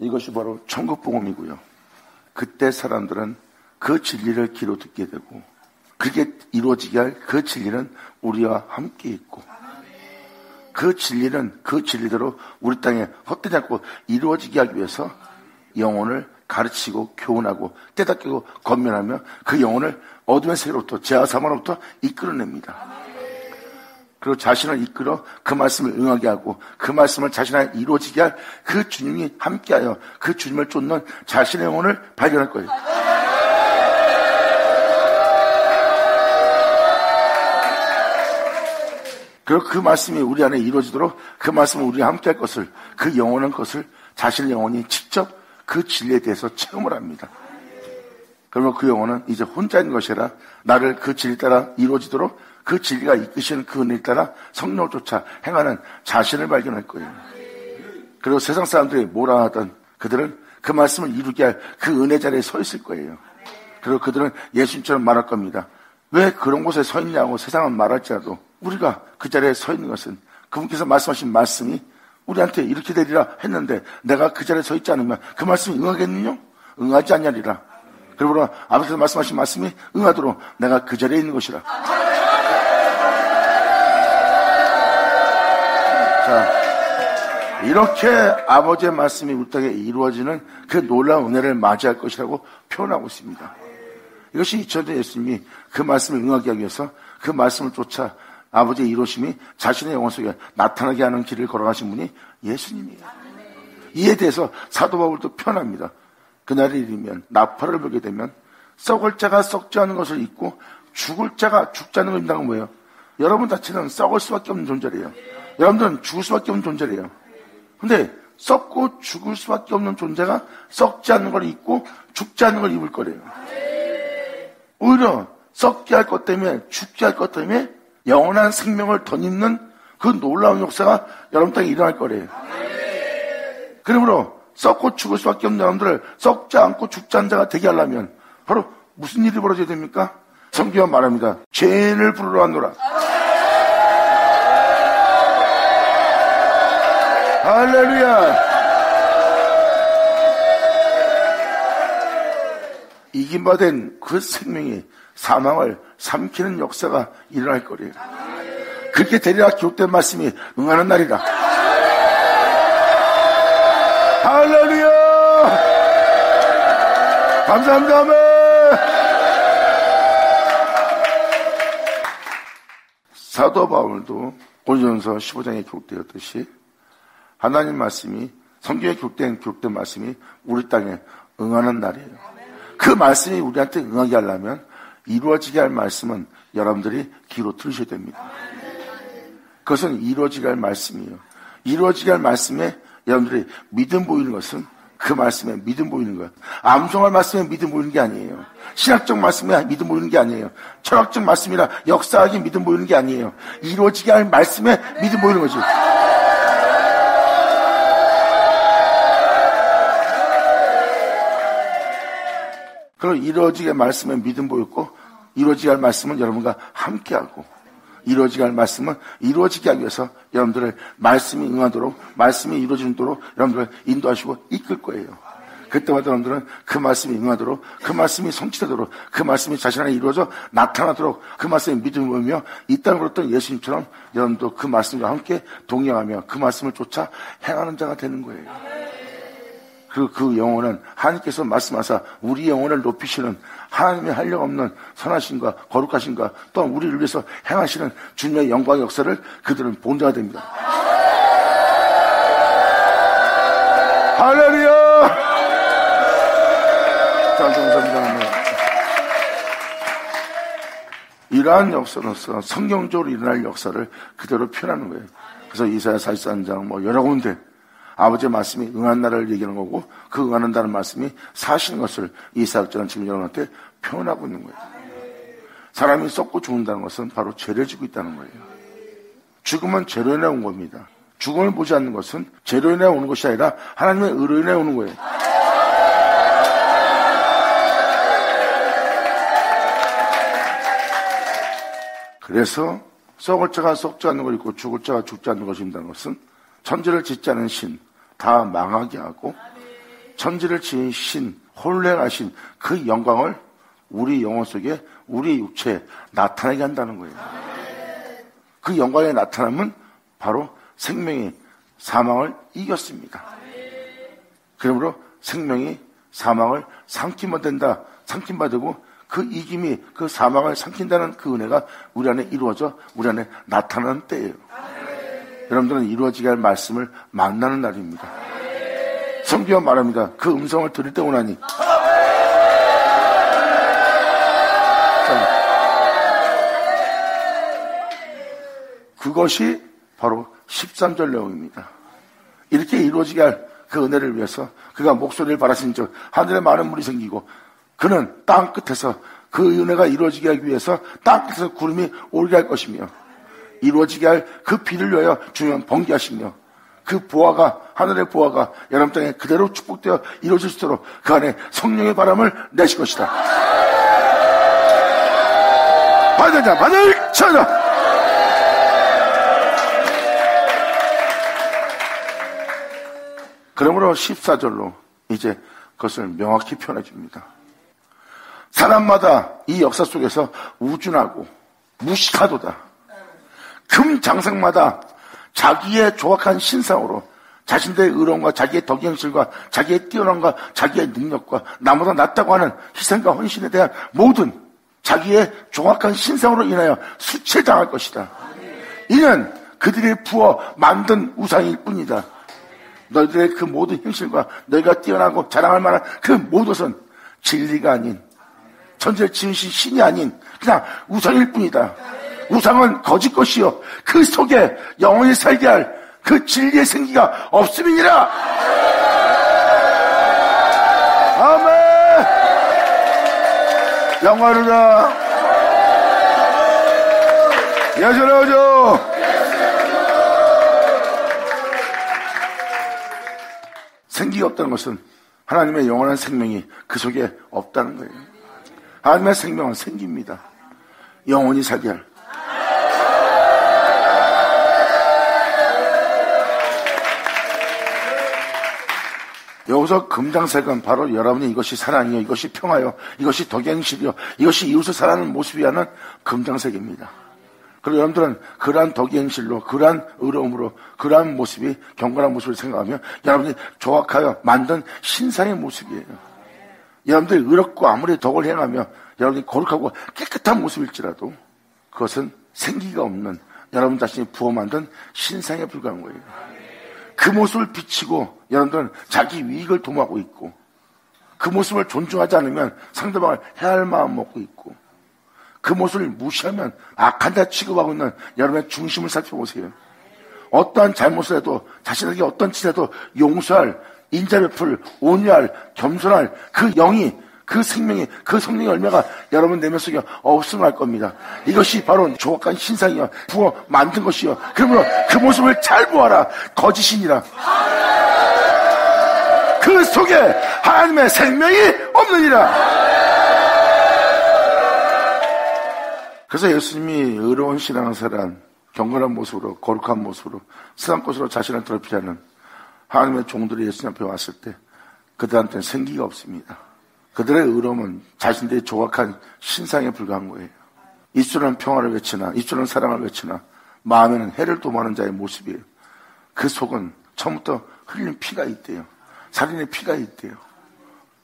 이것이 바로 천국복음이고요. 그때 사람들은 그 진리를 귀로 듣게 되고 그게 이루어지게 할 그 진리는 우리와 함께 있고 그 진리는 그 진리대로 우리 땅에 헛되지 않고 이루어지게 하기 위해서 영혼을 가르치고 교훈하고 깨닫고 권면하며 그 영혼을 어둠의 세계로부터 죄와 사망으로부터 이끌어냅니다. 그리고 자신을 이끌어 그 말씀을 응하게 하고 그 말씀을 자신 안에 이루어지게 할 그 주님이 함께하여 그 주님을 쫓는 자신의 영혼을 발견할 거예요. 그리고 그 말씀이 우리 안에 이루어지도록 그 말씀을 우리가 함께할 것을, 그 영원한 것을 자신의 영혼이 직접 그 진리에 대해서 체험을 합니다. 그러면 그 영혼은 이제 혼자 있는 것이 아니라 나를 그 진리 따라 이루어지도록 그 진리가 이끄시는 그 은혜를 따라 성령을 쫓아 행하는 자신을 발견할 거예요. 그리고 세상 사람들이 뭐라 하던 그들은 그 말씀을 이루게 할 그 은혜 자리에 서 있을 거예요. 그리고 그들은 예수님처럼 말할 겁니다. 왜 그런 곳에 서 있냐고 세상은 말할지라도 우리가 그 자리에 서 있는 것은 그분께서 말씀하신 말씀이 우리한테 이렇게 되리라 했는데 내가 그 자리에 서 있지 않으면 그 말씀이 응하겠느냐? 응하지 않냐리라. 그러므로 아버지께서 말씀하신 말씀이 응하도록 내가 그 자리에 있는 것이라. 자, 이렇게 아버지의 말씀이 우리 땅에 이루어지는 그 놀라운 은혜를 맞이할 것이라고 표현하고 있습니다. 이것이 2000년 예수님이 그 말씀을 응하게 하기 위해서 그 말씀을 쫓아 아버지의 이루심이 자신의 영혼 속에 나타나게 하는 길을 걸어가신 분이 예수님이에요. 이에 대해서 사도 바울도 표현합니다. 그날이 이르면 나팔을 불게 되면 썩을 자가 썩지 않은 것을 잊고 죽을 자가 죽지 않는 걸 입는다는 건 뭐예요? 여러분 자체는 썩을 수밖에 없는 존재래요. 여러분들은 죽을 수밖에 없는 존재래요. 근데 썩고 죽을 수밖에 없는 존재가 썩지 않는 걸 입고 죽지 않는 걸 입을 거래요. 오히려 썩게 할 것 때문에 죽게 할 것 때문에 영원한 생명을 덧입는 그 놀라운 역사가 여러분 땅에 일어날 거래요. 그러므로 썩고 죽을 수밖에 없는 여러분들을 썩지 않고 죽지 않은 자가 되게 하려면 바로 무슨 일이 벌어져야 됩니까? 성경은 말합니다. 죄인을 부르러 왔노라. 할렐루야. 이김바된 그 생명이 사망을 삼키는 역사가 일어날 거래요. 그렇게 되리라 기록된 말씀이 응하는 날이라. 할렐루야. 감사합니다. 아멘. 사도 바울도 고린도전서 15장에 기록되었듯이 하나님 말씀이 성경에 기록된 말씀이 우리 땅에 응하는 날이에요. 그 말씀이 우리한테 응하게 하려면 이루어지게 할 말씀은 여러분들이 귀로 들으셔야 됩니다. 그것은 이루어지게 할 말씀이에요. 이루어지게 할 말씀에 여러분들이 믿음 보이는 것은 그 말씀에 믿음 보이는 것. 암송할 말씀에 믿음 보이는 게 아니에요. 신학적 말씀에 믿음 보이는 게 아니에요. 철학적 말씀이라 역사하게 믿음 보이는 게 아니에요. 이루어지게 할 말씀에 믿음 보이는 거지. 그럼 이루어지게 할 말씀에 믿음 보였고 이루어지게 할 말씀은 여러분과 함께하고 이루어지게 할 말씀은 이루어지게 하기 위해서 여러분들을 말씀이 응하도록 말씀이 이루어지도록 여러분들을 인도하시고 이끌 거예요. 그때마다 여러분들은 그 말씀이 응하도록 그 말씀이 성취되도록 그 말씀이 자신 안에 이루어져 나타나도록 그 말씀에 믿음을 보이며 이 땅을 걸었던 예수님처럼 여러분도 그 말씀과 함께 동행하며 그 말씀을 쫓아 행하는 자가 되는 거예요. 그리고 그 영혼은 하나님께서 말씀하사 우리 영혼을 높이시는 하나님의 한력 없는 선하신과 거룩하신과 또한 우리를 위해서 행하시는 주님의 영광의 역사를 그들은 본 자가 됩니다. 할렐루야! 감사합니다. 이러한 역사로서 성경적으로 일어날 역사를 그대로 표현하는 거예요. 그래서 이사야 43장 여러 군데 아버지의 말씀이 응한 날을 얘기하는 거고 그 응하는다는 말씀이 사시는 것을 이사야는 지금 여러분한테 표현하고 있는 거예요. 사람이 썩고 죽는다는 것은 바로 죄를 지고 있다는 거예요. 죽음은 죄로 인해 온 겁니다. 죽음을 보지 않는 것은 죄로 인해 오는 것이 아니라 하나님의 의로 인해 오는 거예요. 그래서 썩을 자가 썩지 않는 걸 입고 죽을 자가 죽지 않는 것이 있다는 것은 천지를 짓지 않은 신, 다 망하게 하고 천지를 지은 신, 홀랭하신 그 영광을 우리 영혼 속에 우리 육체에 나타나게 한다는 거예요. 그 영광의 나타남은 바로 생명이 사망을 이겼습니다. 그러므로 생명이 사망을 삼키면 된다. 삼킨바 되고 그 이김이 그 사망을 삼킨다는 그 은혜가 우리 안에 이루어져 우리 안에 나타나는 때예요. 여러분들은 이루어지게 할 말씀을 만나는 날입니다. 성경은 말합니다. 그 음성을 들을 때 오나니. 그것이 바로 13절 내용입니다. 이렇게 이루어지게 할 그 은혜를 위해서 그가 목소리를 바라신 즉 하늘에 많은 물이 생기고 그는 땅 끝에서 그 은혜가 이루어지게 하기 위해서 땅 끝에서 구름이 오르게 할 것이며 이루어지게 할 그 비를 위하여 주면 번개하시며 그 보화가 하늘의 보화가 여러분 땅에 그대로 축복되어 이루어질 수 있도록 그 안에 성령의 바람을 내실 것이다. 받은 자 받을 자다. 그러므로 14절로 이제 그것을 명확히 표현해 줍니다. 사람마다 이 역사 속에서 우준하고 무식하도다. 금장색마다 자기의 조악한 신상으로 자신들의 의로움과 자기의 덕행실과 자기의 뛰어남과 자기의 능력과 나보다 낫다고 하는 희생과 헌신에 대한 모든 자기의 조악한 신상으로 인하여 수치당할 것이다. 이는 그들이 부어 만든 우상일 뿐이다. 너희들의 그 모든 행실과 너희가 뛰어나고 자랑할 만한 그 모든 것은 진리가 아닌 천지를 지으신 신이 아닌 그냥 우상일 뿐이다. 우상은 거짓 것이요 그 속에 영원히 살게 할 그 진리의 생기가 없음이니라. 아멘. 영화로다 예전하죠. 생기가 없다는 것은 하나님의 영원한 생명이 그 속에 없다는 거예요. 하나님의 생명은 생깁니다. 영원히 살게 할. 여기서 금장색은 바로 여러분이 이것이 사랑이요, 이것이 평화요, 이것이 덕행실이요, 이것이 이웃을 사랑하는 모습이라는 금장색입니다. 그리고 여러분들은 그러한 덕행실로, 그러한 의로움으로, 그러한 모습이 경건한 모습을 생각하면 여러분이 조악하여 만든 신상의 모습이에요. 여러분들이 의롭고 아무리 덕을 행하며 여러분이 거룩하고 깨끗한 모습일지라도 그것은 생기가 없는 여러분 자신이 부어 만든 신상에 불과한 거예요. 그 모습을 비치고 여러분들은 자기 이익을 도모하고 있고 그 모습을 존중하지 않으면 상대방을 해할 마음 먹고 있고 그 모습을 무시하면 악한 자 취급하고 있는 여러분의 중심을 살펴보세요. 어떠한 잘못을 해도 자신에게 어떤 짓을 해도 용서할, 인자 베풀, 온유할, 겸손할 그 영이 그 생명이 그 성령의 열매가 여러분 내면 속에 없음할 겁니다. 이것이 바로 조악한 신상이여 부어 만든 것이여. 그러므로 그 모습을 잘 보아라. 거짓이니라. 그 속에 하나님의 생명이 없느니라. 그래서 예수님이 의로운 신앙생활한 경건한 모습으로 거룩한 모습으로 세상 것으로 자신을 더럽히지 않는 하나님의 종들이 예수님 앞에 왔을 때 그들한테는 생기가 없습니다. 그들의 의로움은 자신들의 조악한 신상에 불과한 거예요. 입술은 평화를 외치나 입술은 사랑을 외치나 마음에는 해를 도모하는 자의 모습이에요. 그 속은 처음부터 흘린 피가 있대요. 살인의 피가 있대요.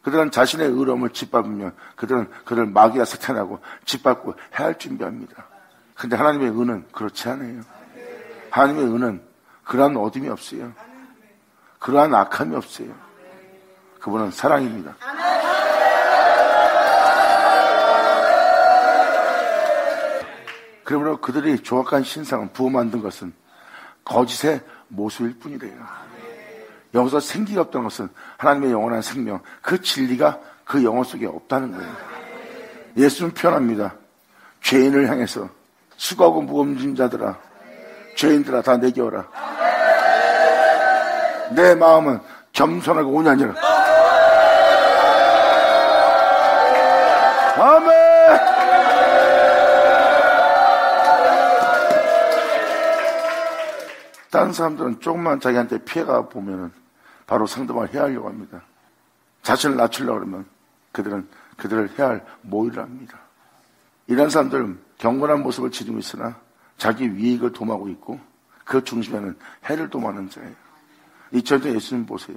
그들은 자신의 의로움을 짓밟으면 그들은 그를 마귀라 사탄하고 짓밟고 해할 준비합니다. 그런데 하나님의 은은 그렇지 않아요. 하나님의 은은 그러한 어둠이 없어요. 그러한 악함이 없어요. 그분은 사랑입니다. 그러므로 그들이 조악한 신상을 부어 만든 것은 거짓의 모습일 뿐이래요. 여기서 생기가 없다는 것은 하나님의 영원한 생명, 그 진리가 그 영혼 속에 없다는 거예요. 예수는 표현합니다. 죄인을 향해서 수고하고 무거운 자들아, 죄인들아 다 내게 오라. 내 마음은 겸손하고 온유하니라. 아멘. 다른 사람들은 조금만 자기한테 피해가 보면은 바로 상대방을 해하려고 합니다. 자신을 낮추려고 그러면 그들은 그들을 해할 모의를 합니다. 이런 사람들은 경건한 모습을 지니고 있으나 자기 이익을 도모하고 있고 그 중심에는 해를 도모하는 자예요. 이처럼 예수님 보세요.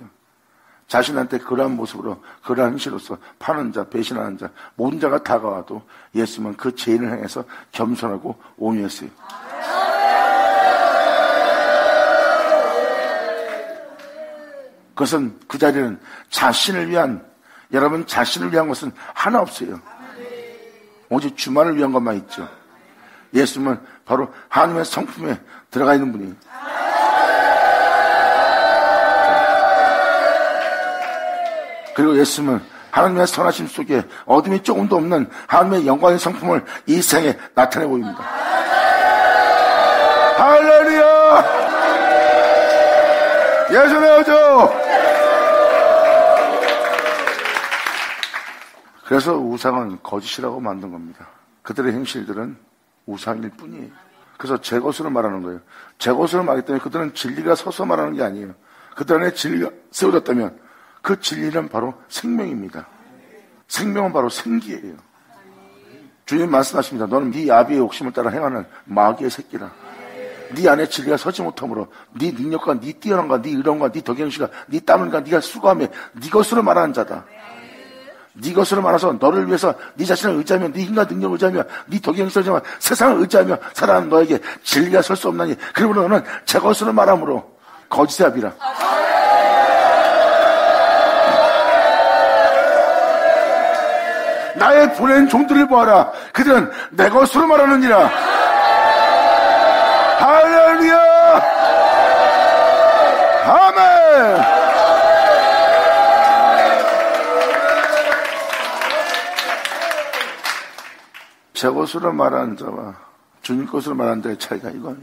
자신한테 그러한 모습으로 그러한 행실로서 파는 자, 배신하는 자, 모든 자가 다가와도 예수님은 그 죄인을 향해서 겸손하고 온유했어요. 그것은 그 자리는 여러분 자신을 위한 것은 하나 없어요. 오직 주만을 위한 것만 있죠. 예수님은 바로 하나님의 성품에 들어가 있는 분이에요. 그리고 예수님은 하나님의 선하심 속에 어둠이 조금도 없는 하나님의 영광의 성품을 이 세상에 나타내 보입니다. 할렐루야! 예수의 오죠! 그래서 우상은 거짓이라고 만든 겁니다. 그들의 행실들은 우상일 뿐이에요. 그래서 제 것으로 말하는 거예요. 제 것으로 말하기 때문에 그들은 진리가 서서 말하는 게 아니에요. 그들 안에 진리가 세워졌다면 그 진리는 바로 생명입니다. 생명은 바로 생기예요. 주님 말씀하십니다. 너는 네 아비의 욕심을 따라 행하는 마귀의 새끼라. 네 안에 진리가 서지 못하므로 네 능력과 네 뛰어남과 네 의로움과 네 덕영시가 네 땀을과 네가 수고하며 네 것으로 말하는 자다. 네 것으로 말해서 너를 위해서 네 자신을 의지하며 네 힘과 능력을 의지하며 네 덕영시를 의지하며 세상을 의지하며 살아가는 너에게 진리가 설 수 없나니 그러므로 너는 제 것으로 말함으로 거짓의 아비라. 나의 보낸 종들을 보아라. 그들은 내 것으로 말하느니라. 할렐루야! 아멘! 제 것으로 말하는 자와 주님 것으로 말하는 자의 차이가 이거예요.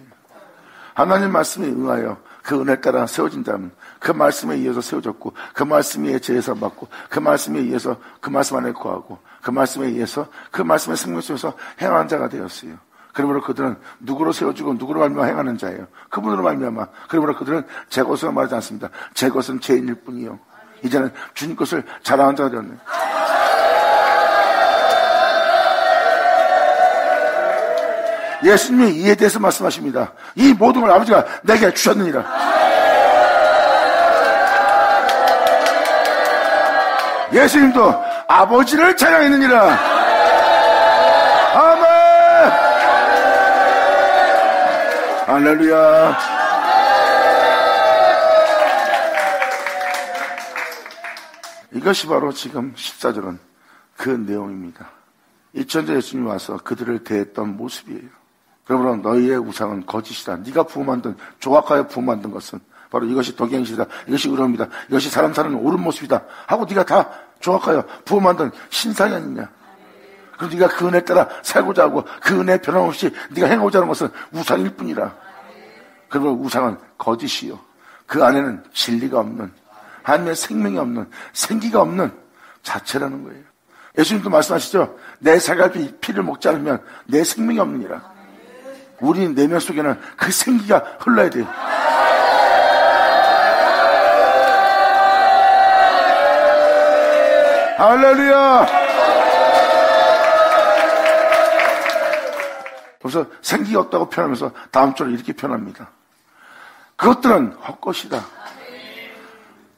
하나님 말씀에 응하여 그 은혜 따라 세워진 자는 그 말씀에 의해서 세워졌고 그 말씀에 의해 죄에서 받고 그 말씀에 의해서 그 말씀 안에 거하고 그 말씀에 의해서 그 말씀의 생명 속에서 행하는 자가 되었어요. 그러므로 그들은 누구로 세워지고 누구로 말미암아 행하는 자예요. 그분으로 말미암아. 그러므로 그들은 제 것으로 말하지 않습니다. 제 것은 죄인일 뿐이요. 이제는 주님 것을 자랑하는 자가 되었네요. 예수님이 이에 대해서 말씀하십니다. 이 모든 걸 아버지가 내게 주셨느니라. 예수님도 아버지를 찬양했느니라. 아멘. 할렐루야. 이것이 바로 지금 14절은 그 내용입니다. 2000년 예수님이 와서 그들을 대했던 모습이에요. 그러므로 너희의 우상은 거짓이다. 네가 부어 만든, 조각하여 부어 만든 것은 바로 이것이 덕행시다. 이것이 의로움이다. 이것이 사람 사는 옳은 모습이다. 하고 네가 다 조각하여 부어 만든 신상이 아니냐. 그럼 네가 그 은혜 따라 살고자 하고 그 은혜 변함없이 네가 행하고자 하는 것은 우상일 뿐이라. 그리고 우상은 거짓이요. 그 안에는 진리가 없는, 하나님의 생명이 없는, 생기가 없는 자체라는 거예요. 예수님도 말씀하시죠. 내 살갈피 피를 먹지 않으면 내 생명이 없느니라. 우리 내면 속에는 그 생기가 흘러야 돼요. 할렐루야. 그래서 생기가 없다고 표현하면서 다음 절을 이렇게 표현합니다. 그것들은 헛것이다.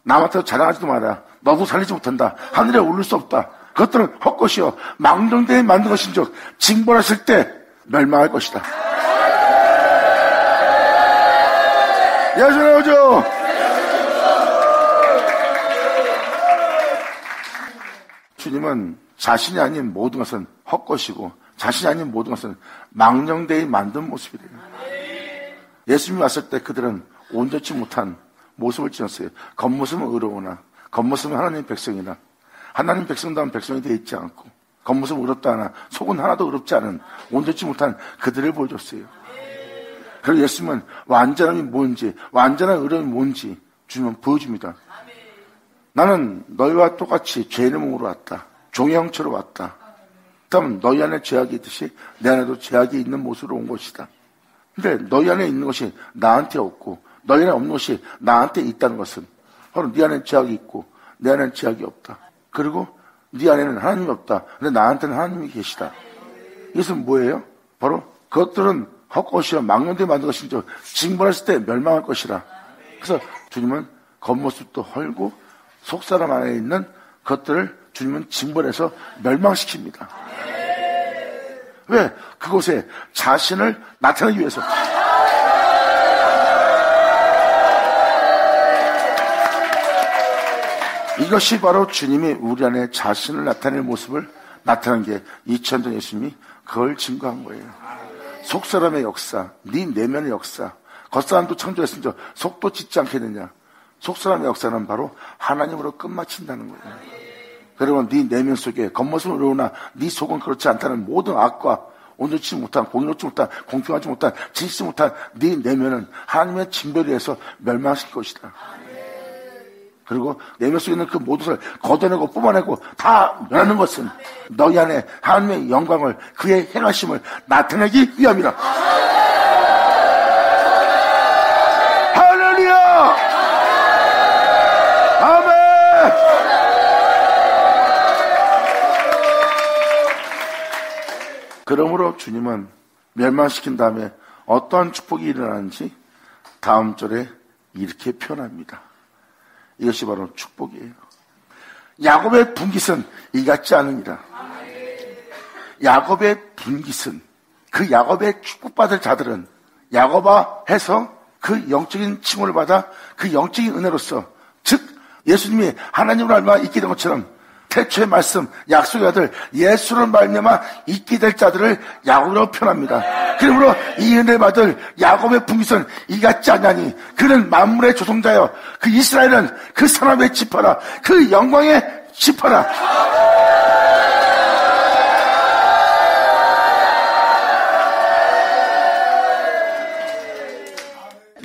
남한테 자랑하지도 마라. 너도 살리지 못한다. 하늘에 오를 수 없다. 그것들은 헛것이요 망령되이 만든 것인즉 징벌하실 때 멸망할 것이다. 예수님 오죠. 주님은 자신이 아닌 모든 것은 헛것이고 자신이 아닌 모든 것은 망령되이 만든 모습이래요. 예수님이 왔을 때 그들은 온전치 못한 모습을 지녔어요. 겉모습은 의로우나 겉모습은 하나님의 백성이나 하나님 백성다운 백성이 되어 있지 않고 겉모습은 의롭다 하나 속은 하나도 의롭지 않은 온전치 못한 그들을 보여줬어요. 그래서 예수님은 완전함이 뭔지 완전한 의로움이 뭔지 주님은 보여줍니다. 나는 너희와 똑같이 죄인의 몸으로 왔다. 종의 형체로 왔다. 그다음 너희 안에 죄악이 있듯이 내 안에도 죄악이 있는 모습으로 온 것이다. 근데 너희 안에 있는 것이 나한테 없고 너희 안에 없는 것이 나한테 있다는 것은 바로 네 안에 죄악이 있고 내 안에는 죄악이 없다. 그리고 네 안에는 하나님이 없다. 근데 나한테는 하나님이 계시다. 이것은 뭐예요? 바로 그것들은 헛것이요 망령되이 만든 것이죠. 징벌했을 때 멸망할 것이라. 그래서 주님은 겉모습도 헐고 속사람 안에 있는 것들을 주님은 징벌해서 멸망시킵니다. 왜? 그곳에 자신을 나타내기 위해서. 이것이 바로 주님이 우리 안에 자신을 나타내는 모습을 나타낸 게 2000년 전 예수님이 그걸 증거한 거예요. 속사람의 역사, 네 내면의 역사, 겉사람도 창조했으니 속도 짓지 않게 되냐. 속사람의 역사는 바로 하나님으로 끝마친다는 거예요. 그러면 네 내면 속에 겉모습은 어려우나 네 속은 그렇지 않다는 모든 악과 온전치 못한, 공의롭지 못한, 공평하지 못한, 진실치 못한 네 내면은 하나님의 징벌에 의해서 멸망시킬 것이다. 그리고 내면 속에 있는 그 모든 것을 걷어내고 뽑아내고 다 멸하는 것은 너희 안에 하나님의 영광을, 그의 행하심을 나타내기 위함이라. 할렐루야! 아멘! 그러므로 주님은 멸망시킨 다음에 어떠한 축복이 일어나는지 다음 절에 이렇게 표현합니다. 이것이 바로 축복이에요. 야곱의 분깃은 이 같지 않으니라. 야곱의 분깃은, 그 야곱의 축복받을 자들은 야곱아 해서 그 영적인 칭호를 받아 그 영적인 은혜로서, 즉 예수님이 하나님으로 알미암아 있게 된 것처럼 태초의 말씀, 약속의 아들 예수를 말미암아 있게 될 자들을 야곱이라고 표현합니다. 그러므로 이 은혜 받을 야곱의 분깃은 이 같지 않냐니 그는 만물의 조성자여, 그 이스라엘은 그 사람의 지파라, 그 영광의 지파라.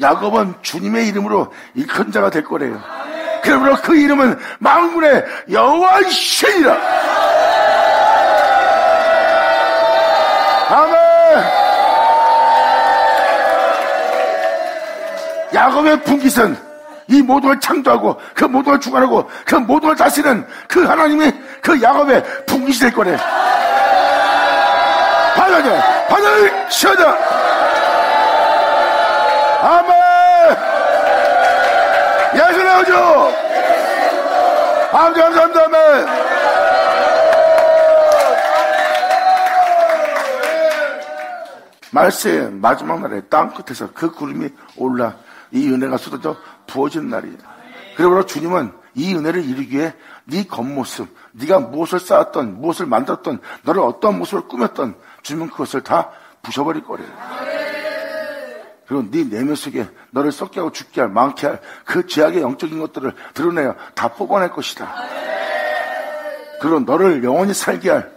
야곱은 주님의 이름으로 일컫는 자가 될 거래요. 그러므로 그 이름은 만군의 여호와이시니라. 아멘. 야곱의 분깃은 이 모든 걸 창조하고 그 모든 걸 주관하고 그 모든 걸 다스리는 그 하나님이 그 야곱의 분깃이 될 거래. 바다를 치어다. 아멘. 예수 나오죠. 아버지 감사합니다. 아멘. 말세의 마지막 날에 땅끝에서 그 구름이 올라 이 은혜가 쏟아져 부어지는 날이에요. 그러므로 주님은 이 은혜를 이루기 위해 네 겉모습, 네가 무엇을 쌓았던, 무엇을 만들었던, 너를 어떤 모습을 꾸몄던, 주님은 그것을 다 부셔버릴 거래요. 그리고 네 내면 속에 너를 썩게 하고 죽게 할, 많게 할 그 죄악의 영적인 것들을 드러내어 다 뽑아낼 것이다. 그리고 너를 영원히 살게 할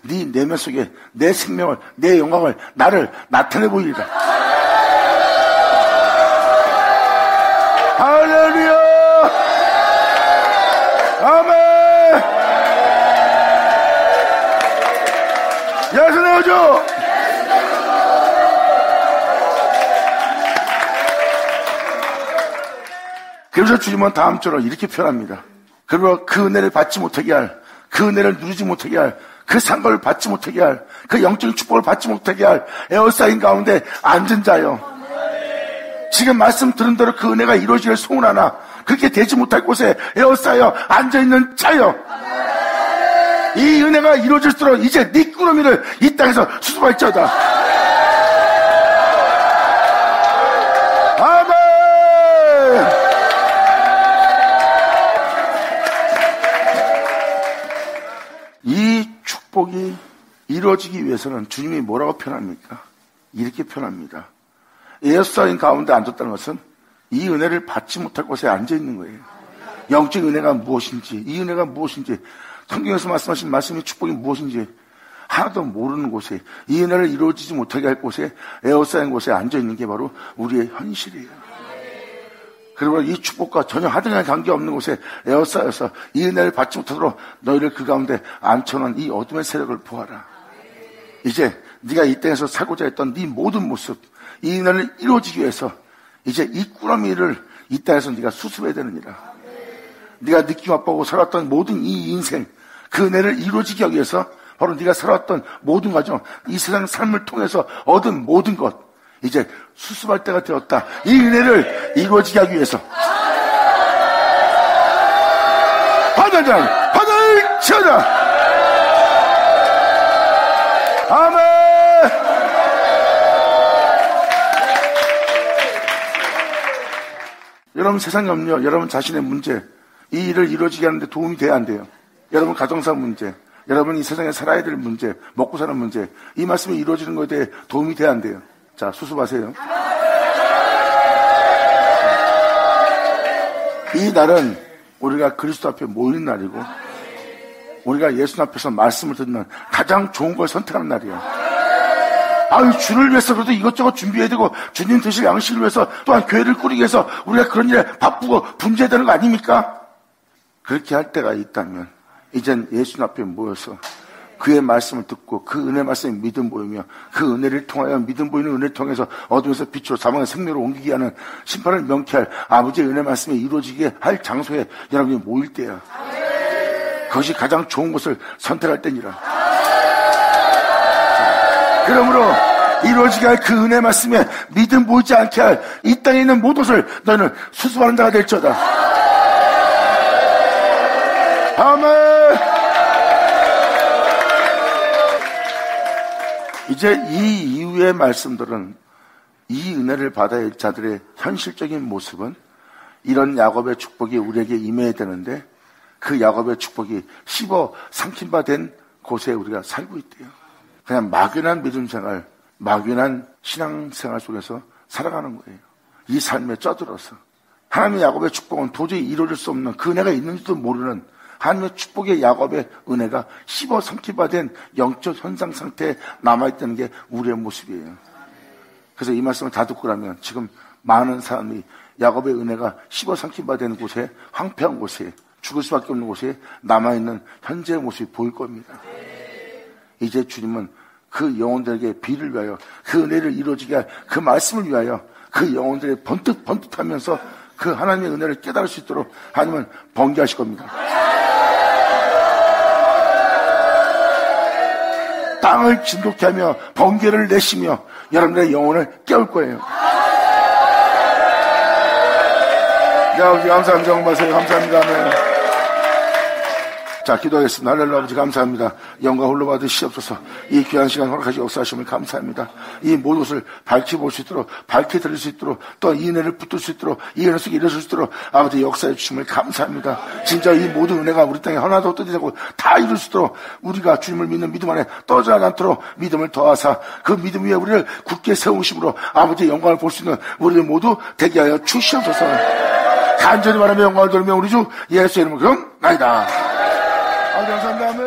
네 내면 속에 내 생명을, 내 영광을, 나를 나타내 보이리라. 할렐루야! 아멘! 예수 나오죠? 그래서 주님은 다음처럼 이렇게 표현합니다. 그리고 그 은혜를 받지 못하게 할, 그 은혜를 누리지 못하게 할, 그 상급을 받지 못하게 할, 그 영적인 축복을 받지 못하게 할 에어사인 가운데 앉은 자요. 지금 말씀 들은 대로 그 은혜가 이루어지길 소원하나 그렇게 되지 못할 곳에 에어싸여 앉아있는 자요. 이 은혜가 이루어질수록 이제 네 꾸러미를 이 땅에서 수습할지어다. 아멘. 이 축복이 이루어지기 위해서는 주님이 뭐라고 표현합니까? 이렇게 표현합니다. 에어사인 가운데 앉았다는 것은 이 은혜를 받지 못할 곳에 앉아있는 거예요. 영적 은혜가 무엇인지, 이 은혜가 무엇인지, 성경에서 말씀하신 말씀의 축복이 무엇인지 하나도 모르는 곳에, 이 은혜를 이루어지지 못하게 할 곳에, 에어사인 곳에 앉아있는 게 바로 우리의 현실이에요. 그리고 이 축복과 전혀 하등한 관계없는 곳에 에어싸여서 이 은혜를 받지 못하도록 너희를 그 가운데 앉혀놓은 이 어둠의 세력을 보아라. 이제 네가 이 땅에서 살고자 했던 네 모든 모습, 이 은혜를 이루어지기 위해서 이제 이 꾸러미를 이 땅에서 네가 수습해야 되느니라. 네가 느끼고 맛보고 살았던 모든 이 인생, 그 은혜를 이루어지게 하기 위해서 바로 네가 살았던 모든 과정, 이 세상 삶을 통해서 얻은 모든 것, 이제 수습할 때가 되었다. 이 은혜를 이루어지게 하기 위해서. 받을지어다. 아멘. 여러분 세상 염려, 여러분 자신의 문제, 이 일을 이루어지게 하는데 도움이 돼야 안 돼요. 여러분 가정상 문제, 여러분 이 세상에 살아야 될 문제, 먹고 사는 문제, 이 말씀이 이루어지는 것에 대해 도움이 돼야 안 돼요. 자, 수습하세요. 이 날은 우리가 그리스도 앞에 모이는 날이고, 우리가 예수 앞에서 말씀을 듣는 가장 좋은 걸 선택하는 날이에요. 주를 위해서 그래도 이것저것 준비해야 되고, 주님 드실 양식을 위해서, 또한 교회를 꾸리기 위해서 우리가 그런 일에 바쁘고 분주해야 되는 거 아닙니까? 그렇게 할 때가 있다면 이젠 예수 앞에 모여서 그의 말씀을 듣고 그 은혜 말씀에 믿음 보이며 그 은혜를 통하여 믿음 보이는 은혜를 통해서 어둠에서 빛으로 사망의 생명으로 옮기게 하는 심판을 명쾌할 아버지의 은혜 말씀에 이루어지게 할 장소에 여러분이 모일 때야. 그것이 가장 좋은 곳을 선택할 때니라. 그러므로 이루어지게 할 그 은혜 말씀에 믿음 보이지 않게 할 이 땅에 있는 모든 것을 너는 수습하는 자가 될지어다. 아멘. 이제 이 이후의 말씀들은 이 은혜를 받아야 할 자들의 현실적인 모습은 이런 야곱의 축복이 우리에게 임해야 되는데 그 야곱의 축복이 씹어 삼킨 바 된 곳에 우리가 살고 있대요. 그냥 막연한 믿음 생활, 막연한 신앙 생활 속에서 살아가는 거예요. 이 삶에 쩌들어서 하나님의 야곱의 축복은 도저히 이루어질 수 없는 그 은혜가 있는지도 모르는 하나님의 축복의 야곱의 은혜가 씹어 삼킨 바 된 영적 현상 상태에 남아있다는 게 우리의 모습이에요. 그래서 이 말씀을 다 듣고 나면 지금 많은 사람이 야곱의 은혜가 씹어 삼킨 바 된 곳에, 황폐한 곳에, 죽을 수밖에 없는 곳에 남아있는 현재의 모습이 보일 겁니다. 이제 주님은 그 영혼들에게 비를 위하여 그 은혜를 이루어지게 할 그 말씀을 위하여 그 영혼들의 번뜩번뜩하면서 그 하나님의 은혜를 깨달을 수 있도록 하나님은 번개하실 겁니다. 땅을 진동케 하며 번개를 내시며 여러분들의 영혼을 깨울 거예요. 네, 아버지 감사합니다. 정말세요. 감사합니다. 아멘. 자, 기도하겠습니다. 하늘로 아버지 감사합니다. 영광 홀로 받으시옵소서. 이 귀한 시간 허락하시 역사하심을 감사합니다. 이 모든 것을 밝히 볼 수 있도록, 밝히 들을 수 있도록, 또 이 은혜를 붙들 수 있도록, 이 은혜 속에 일어설 수 있도록 아버지 역사해 주심을 감사합니다. 진짜 이 모든 은혜가 우리 땅에 하나도 떠지지 다 이룰 수 있도록 우리가 주님을 믿는 믿음 안에 떠져나지 않도록 믿음을 더하사 그 믿음 위에 우리를 굳게 세우심으로 아버지의 영광을 볼 수 있는 우리들 모두 되게 하여 주시옵소서. 간절히 바라며 영광을 돌리며 우리 주 예수의 이름으로 그럼 나이다. 감사합니다.